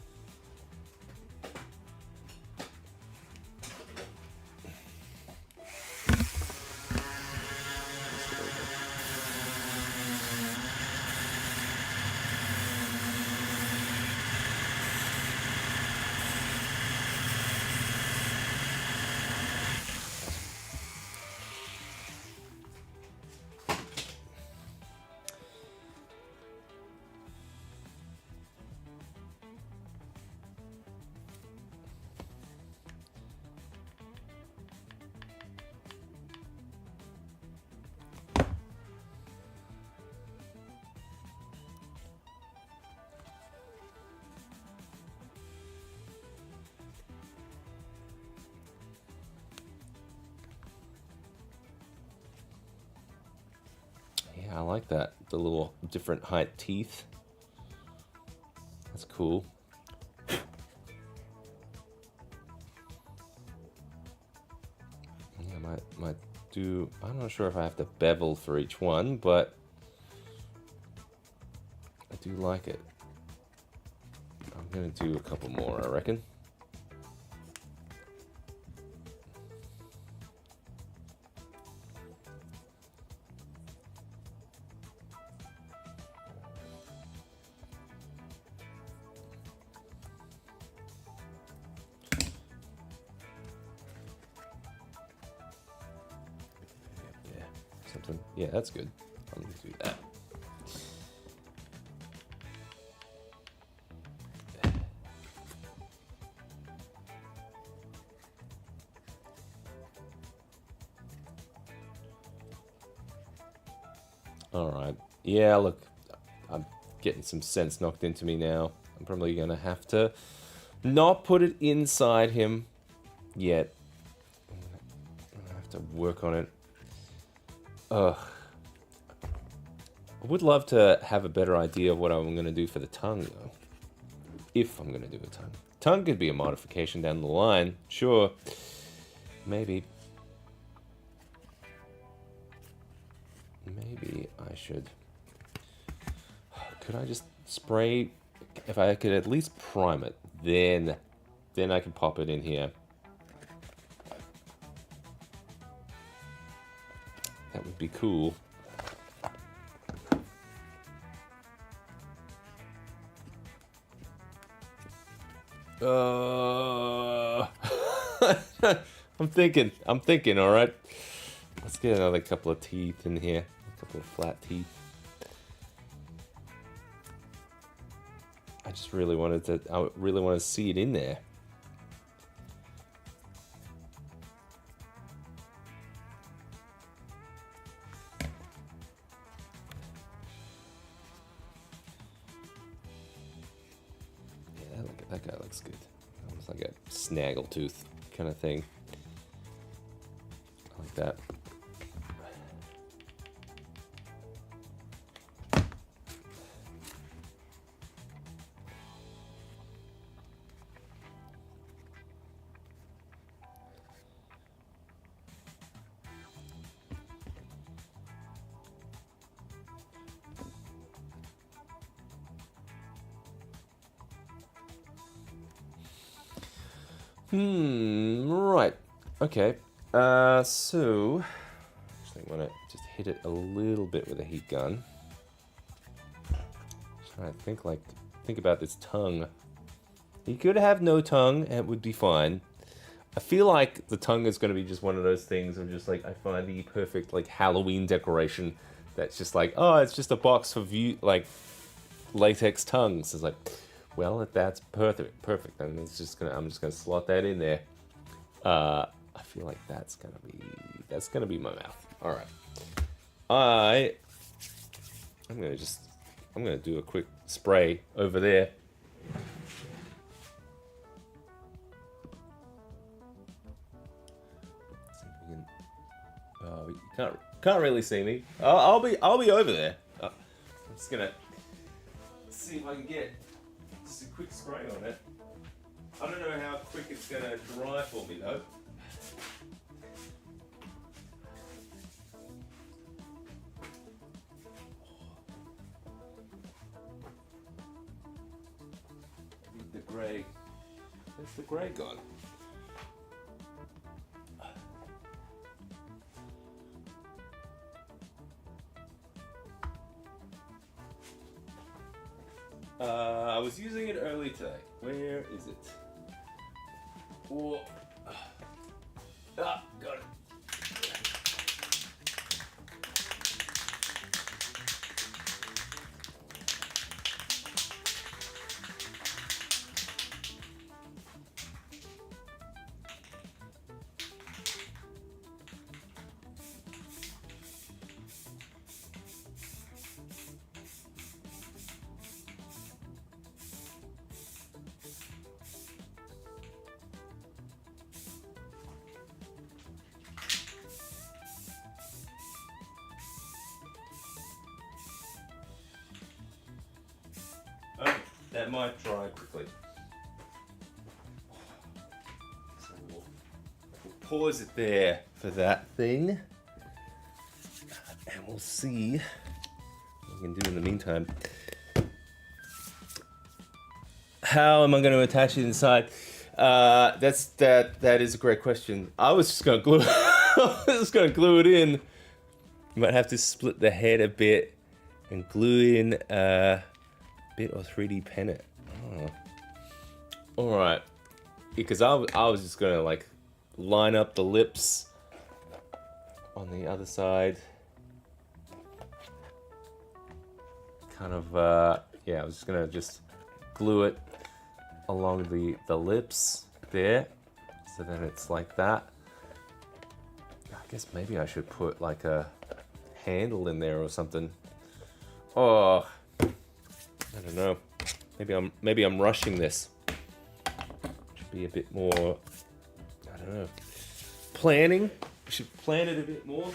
Yeah, I like that. The little different height teeth. That's cool. Yeah, might do. I'm not sure if I have to bevel for each one, but I do like it. I'm gonna do a couple more, I reckon. Yeah, that's good. I'm gonna do that. Alright. Yeah, look, I'm getting some sense knocked into me now. I'm probably gonna have to not put it inside him yet. I'm gonna have to work on it. Ugh. I would love to have a better idea of what I'm going to do for the tongue, though. If I'm going to do a tongue. Tongue could be a modification down the line. Sure. Maybe. Maybe I should. Could I just spray? If I could at least prime it, then I can pop it in here. That would be cool. I'm thinking, all right. Let's get another couple of teeth in here. A couple of flat teeth. I really wanted to see it in there. That guy looks good. Almost like a snaggletooth kind of thing. I like that. Right. Okay. So actually want to just hit it a little bit with a heat gun. Just trying to think about this tongue. You could have no tongue and it would be fine. I feel like the tongue is going to be just one of those things of just like, I find the perfect like Halloween decoration that's just like, oh, it's just a box of like latex tongues. It's like, well, that's perfect. And I'm just gonna slot that in there. I feel like that's gonna be my mouth. All right. I'm gonna do a quick spray over there. See if we can. Oh, you can't really see me. I'll be over there. I'm just gonna see if I can get just a quick spray on it. I don't know how quick it's gonna dry for me though. grey? Where's the grey gone? I was using it early today. Where is it? Oh. Ah, got it. Oh, that might dry quickly. So we'll pause it there for that thing. And we'll see what we can do in the meantime. How am I going to attach it inside? That is a great question. I was just going to glue I was just going to glue it in. You might have to split the head a bit and glue in bit or 3D pen it. Oh. All right, because I was just gonna like line up the lips on the other side. Kind of yeah, I was just gonna glue it along the lips there, so then it's like that. I guess maybe I should put like a handle in there or something. Oh, I don't know. Maybe I'm rushing this. Should be a bit more. I don't know. Planning. We should plan it a bit more.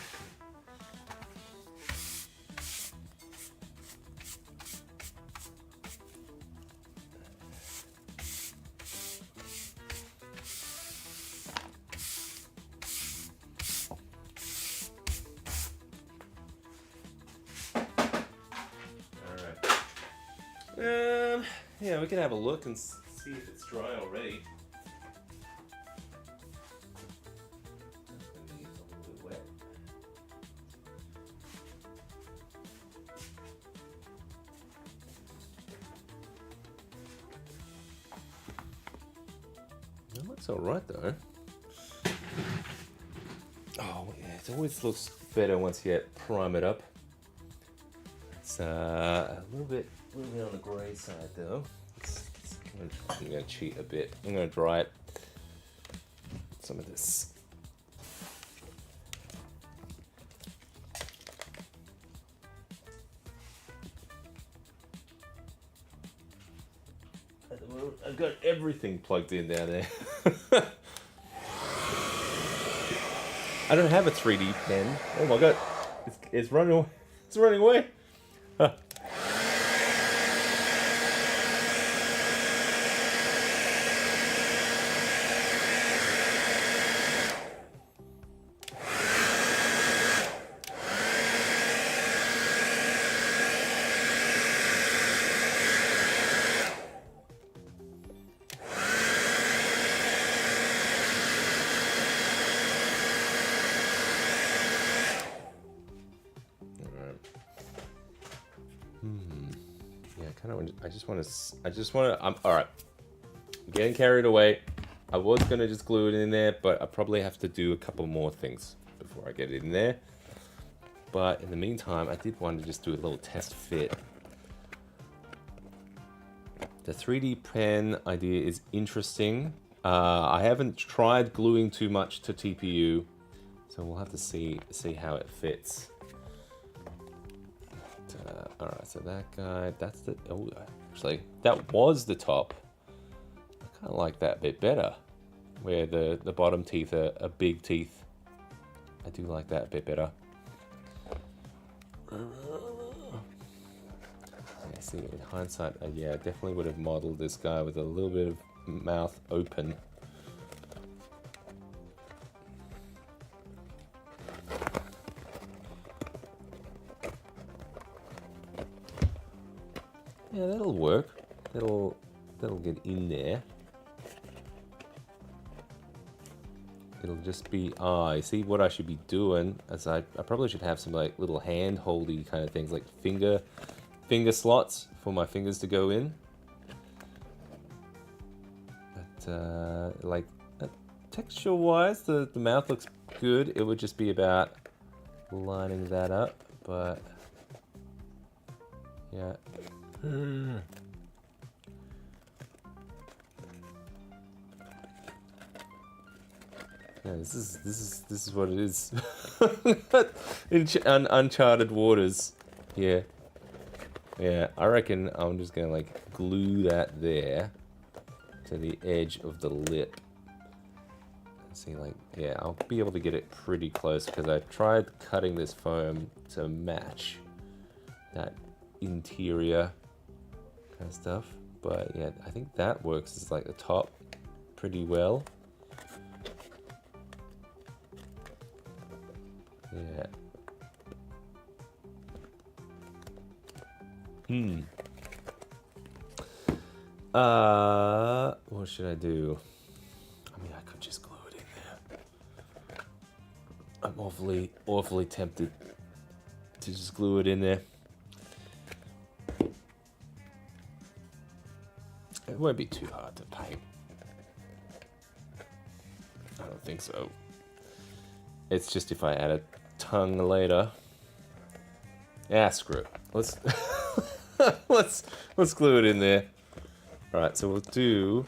Yeah, we can have a look and see if it's dry already. It's a little bit wet. It looks alright though. Oh yeah, it always looks better once you prime it up. It's a little bit on the grey side though. I'm going to cheat a bit. I'm going to dry it. Some of this. At the moment, I've got everything plugged in down there. I don't have a 3D pen. Oh my god, it's running away. It's running away. Huh. I just want to, all right, I'm getting carried away. I was going to just glue it in there, but I probably have to do a couple more things before I get it in there. But in the meantime, I did want to just do a little test fit. The 3D pen idea is interesting. I haven't tried gluing too much to TPU, so we'll have to see how it fits. All right, so that guy, that's the, oh, actually, that was the top. I kind of like that bit better, where the bottom teeth are big teeth. I do like that a bit better. Yeah, see, in hindsight, yeah, I definitely would have modeled this guy with a little bit of mouth open. Yeah, that'll work. It'll that'll get in there. It'll just be, I see what I should be doing, as I probably should have some like little hand holdy kind of things, like finger slots for my fingers to go in. But like texture wise, the mouth looks good. It would just be about lining that up, but yeah. Yeah, this is what it is. In uncharted waters. Yeah. Yeah, I reckon I'm just gonna like glue that there to the edge of the lip. See, like, yeah, I'll be able to get it pretty close because I tried cutting this foam to match that interior kind of stuff. But yeah, I think that works as like the top pretty well. Yeah. What should I do? I mean, I could just glue it in there. I'm awfully tempted to just glue it in there. It won't be too hard to paint. I don't think so. It's just if I add a tongue later. Ah, screw it. Let's let's glue it in there. All right, so we'll do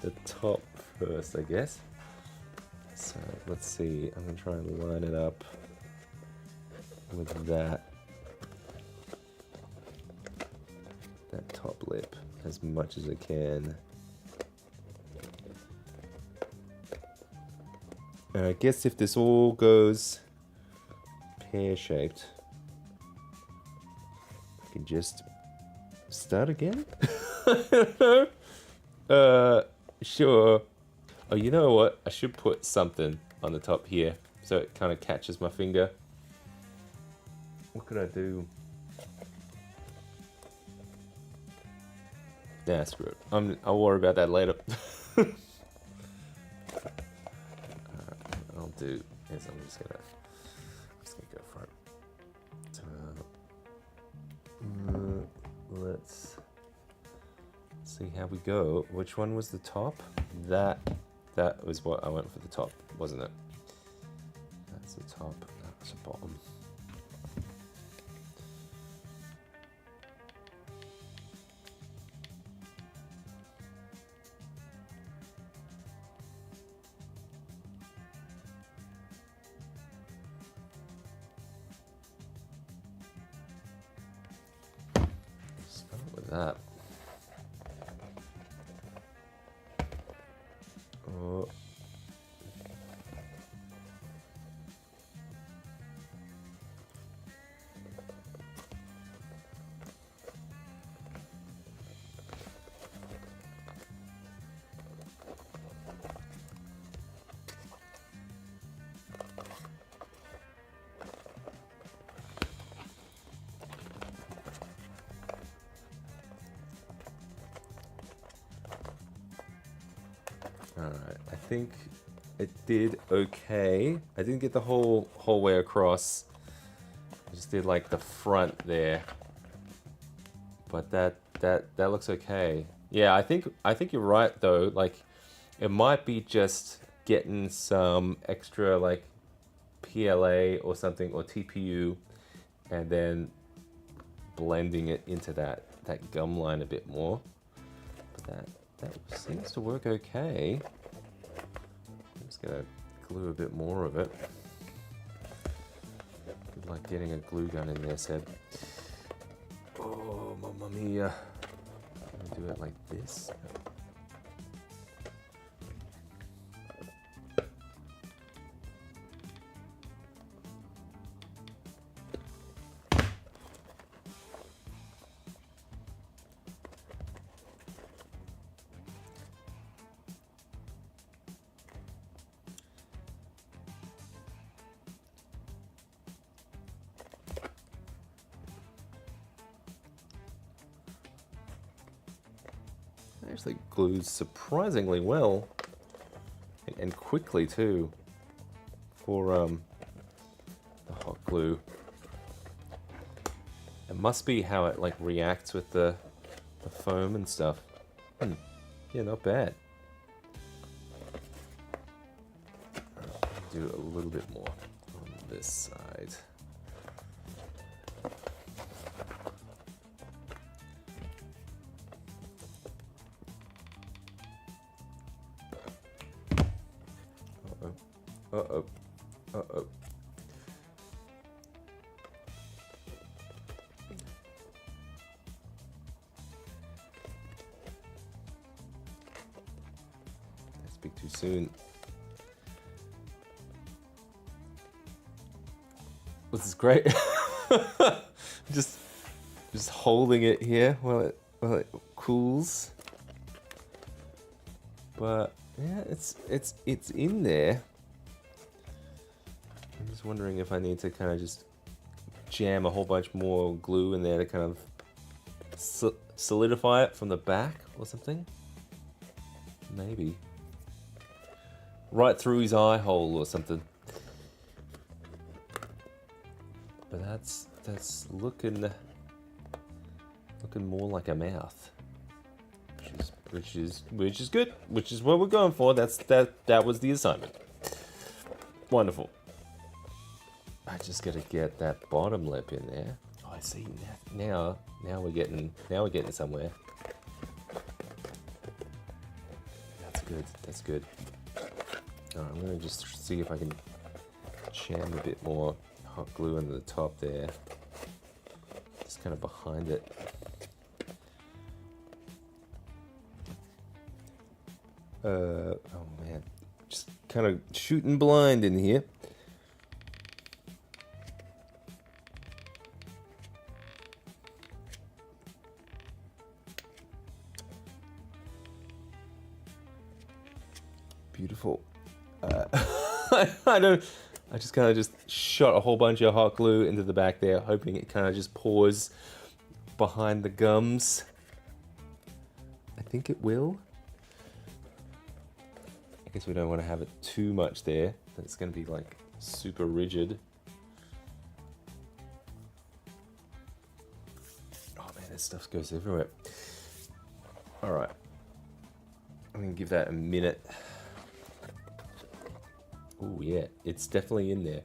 the top first, I guess. So let's see. I'm gonna try and line it up with that top lip as much as I can. And I guess if this all goes pear-shaped, I can just start again? I don't know. Sure. Oh, you know what? I should put something on the top here so it kind of catches my finger. What could I do? Nah, screw it. I'll worry about that later. I'll do is I'm just gonna go for it. So, let's see how we go. Which one was the top? That was what I went for, the top, wasn't it? That's the top. That's the bottom. That. Oh. Alright, I think it did okay. I didn't get the whole way across. I just did like the front there. But that looks okay. Yeah, I think you're right though. Like, it might be just getting some extra like PLA or something, or TPU, and then blending it into that gum line a bit more. But that seems to work okay. I'm just gonna glue a bit more of it. Good like getting a glue gun in there, Seb. Oh, mamma mia. I'm gonna do it like this. actually glues surprisingly well. And quickly too. For the hot glue. It must be how it like reacts with the foam and stuff. Yeah, not bad. Do a little bit more on this side. Uh-oh. Uh-oh. Uh-oh. I speak too soon. This is great. just holding it here while it cools. But yeah, it's in there. I'm just wondering if I need to kind of just jam a whole bunch more glue in there to kind of solidify it from the back or something. Maybe. Right through his eye hole or something. But that's looking more like a mouth, which is good, which is what we're going for. That was the assignment. Wonderful. I just gotta get that bottom lip in there. Oh, I see. Now we're getting somewhere. That's good. All right, I'm gonna just see if I can jam a bit more hot glue into the top there. Just kind of behind it. Oh man, just kind of shooting blind in here. Beautiful. I just kind of shot a whole bunch of hot glue into the back there, hoping it kind of just pours behind the gums. I think it will. I guess we don't want to have it too much there. It's going to be like super rigid. Oh man, this stuff goes everywhere. All right. I'm going to give that a minute. Oh yeah, it's definitely in there.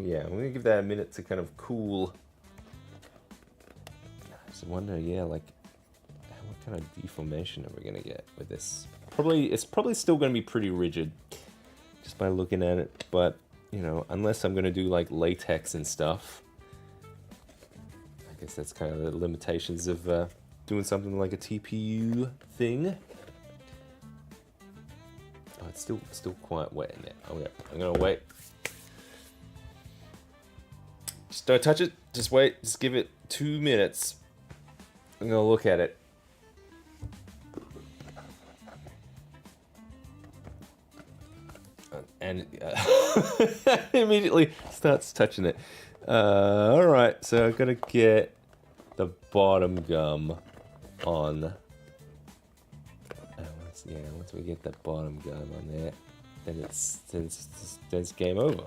Yeah, I'm gonna give that a minute to kind of cool. I just wonder, yeah, like, what kind of deformation are we gonna get with this? It's probably still gonna be pretty rigid, just by looking at it. But you know, unless I'm gonna do like latex and stuff, I guess that's kind of the limitations of doing something like a TPU thing. Oh, it's still quite wet in there. Okay, I'm gonna wait. Just don't touch it. Just wait. Just give it 2 minutes. I'm gonna look at it. And immediately starts touching it. All right, so I've got to get the bottom gum on. Once we get the bottom gum on there, then it's game over.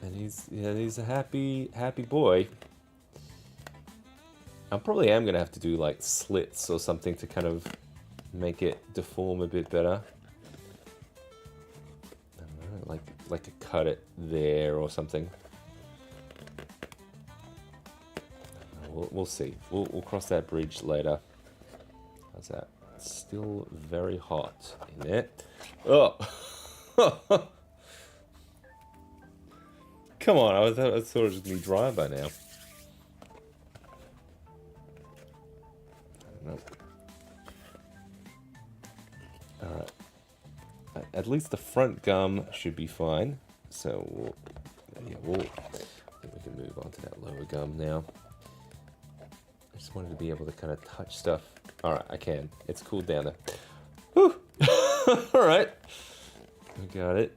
And he's a happy boy. I probably am gonna have to do like slits or something to kind of make it deform a bit better. I don't know, like to cut it there or something. We'll see. We'll cross that bridge later. How's that? It's still very hot in there. Oh. Come on, I thought it was just gonna be dry by now. Nope. Alright. At least the front gum should be fine. So I think we can move on to that lower gum now. I just wanted to be able to kind of touch stuff. All right, I can. It's cooled down there. Whew. All right, we got it.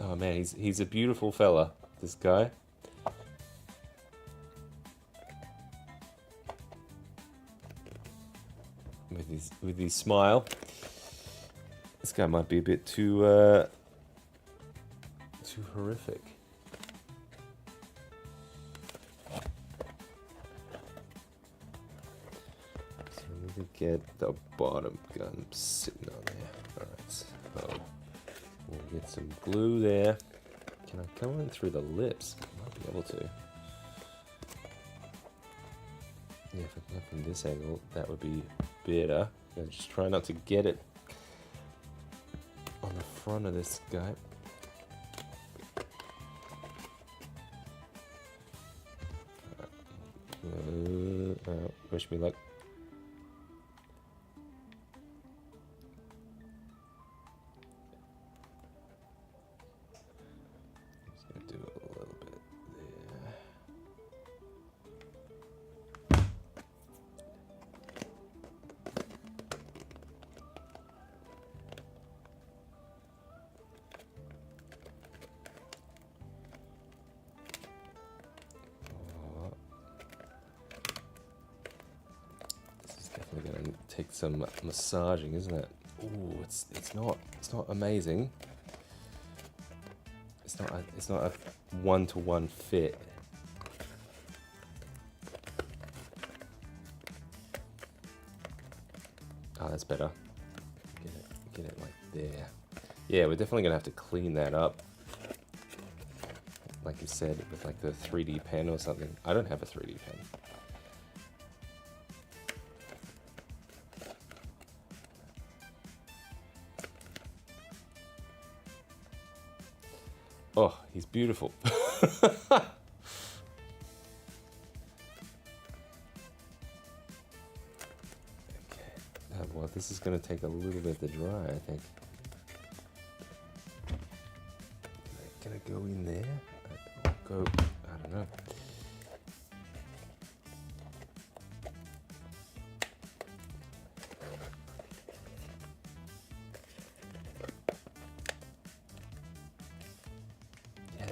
Oh man, he's a beautiful fella, this guy. With his smile. This guy might be a bit too horrific. So we need to get the bottom gun sitting on there. Alright, so we'll get some glue there. Can I come in through the lips? I might be able to. Yeah, if I can come from this angle, that would be better. Just try not to get it on the front of this guy. Wish me luck. Just gonna do a little bit there. We're gonna take some massaging, isn't it? Ooh, it's not amazing. It's not a one-to-one fit. Oh, that's better. Get it like there. Yeah, we're definitely gonna have to clean that up. Like you said, with like the 3D pen or something. I don't have a 3D pen. Oh, he's beautiful. Okay. Well, this is going to take a little bit to dry, I think. Can I go in there? I don't know.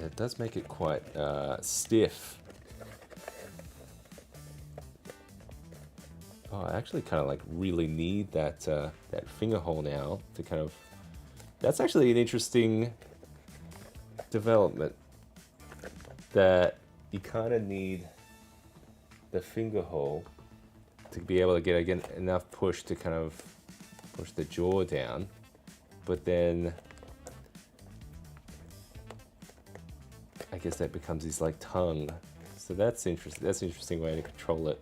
It does make it quite stiff. Oh, I actually kind of like really need that that finger hole now to kind of. That's actually an interesting development. That you kind of need the finger hole to be able to get again enough push to kind of push the jaw down, but then. I guess that becomes his like tongue. So that's interesting. That's an interesting way to control it.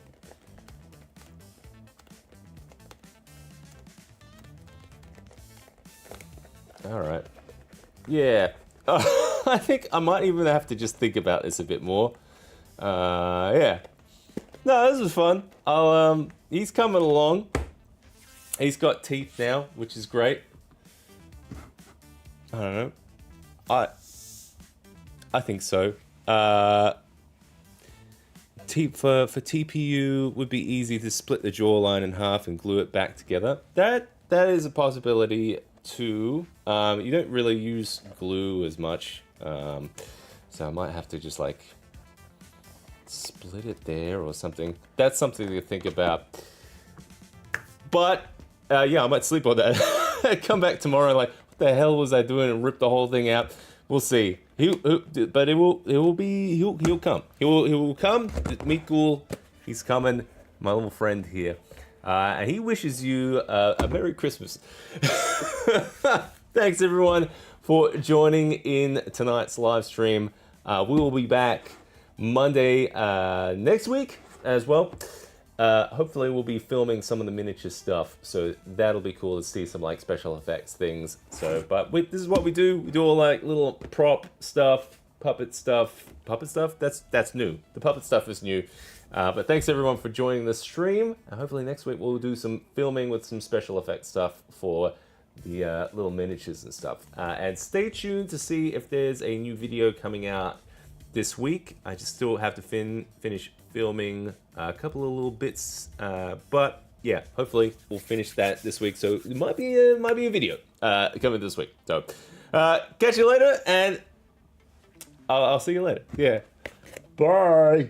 All right. Yeah. I think I might even have to just think about this a bit more. Yeah. No, this was fun. He's coming along. He's got teeth now, which is great. I don't know. I think so. For TPU would be easy to split the jawline in half and glue it back together. That is a possibility too. You don't really use glue as much, so I might have to just like split it there or something. That's something to think about. But yeah, I might sleep on that. Come back tomorrow like, what the hell was I doing, and rip the whole thing out. We'll see. But he'll come. He will come. Meet Ghoul. He's coming. My little friend here. And he wishes you a Merry Christmas. Thanks everyone for joining in tonight's live stream. We will be back Monday next week as well. Hopefully we'll be filming some of the miniature stuff, so that'll be cool to see some like special effects things. So, but this is what we do. We do all like little prop stuff, puppet stuff. That's new. The puppet stuff is new. But thanks everyone for joining the stream. And hopefully next week we'll do some filming with some special effects stuff for the little miniatures and stuff. And stay tuned to see if there's a new video coming out this week. I just still have to finish filming a couple of little bits, but yeah, hopefully we'll finish that this week. So it might be a video coming this week. So catch you later, and I'll see you later. Yeah, bye.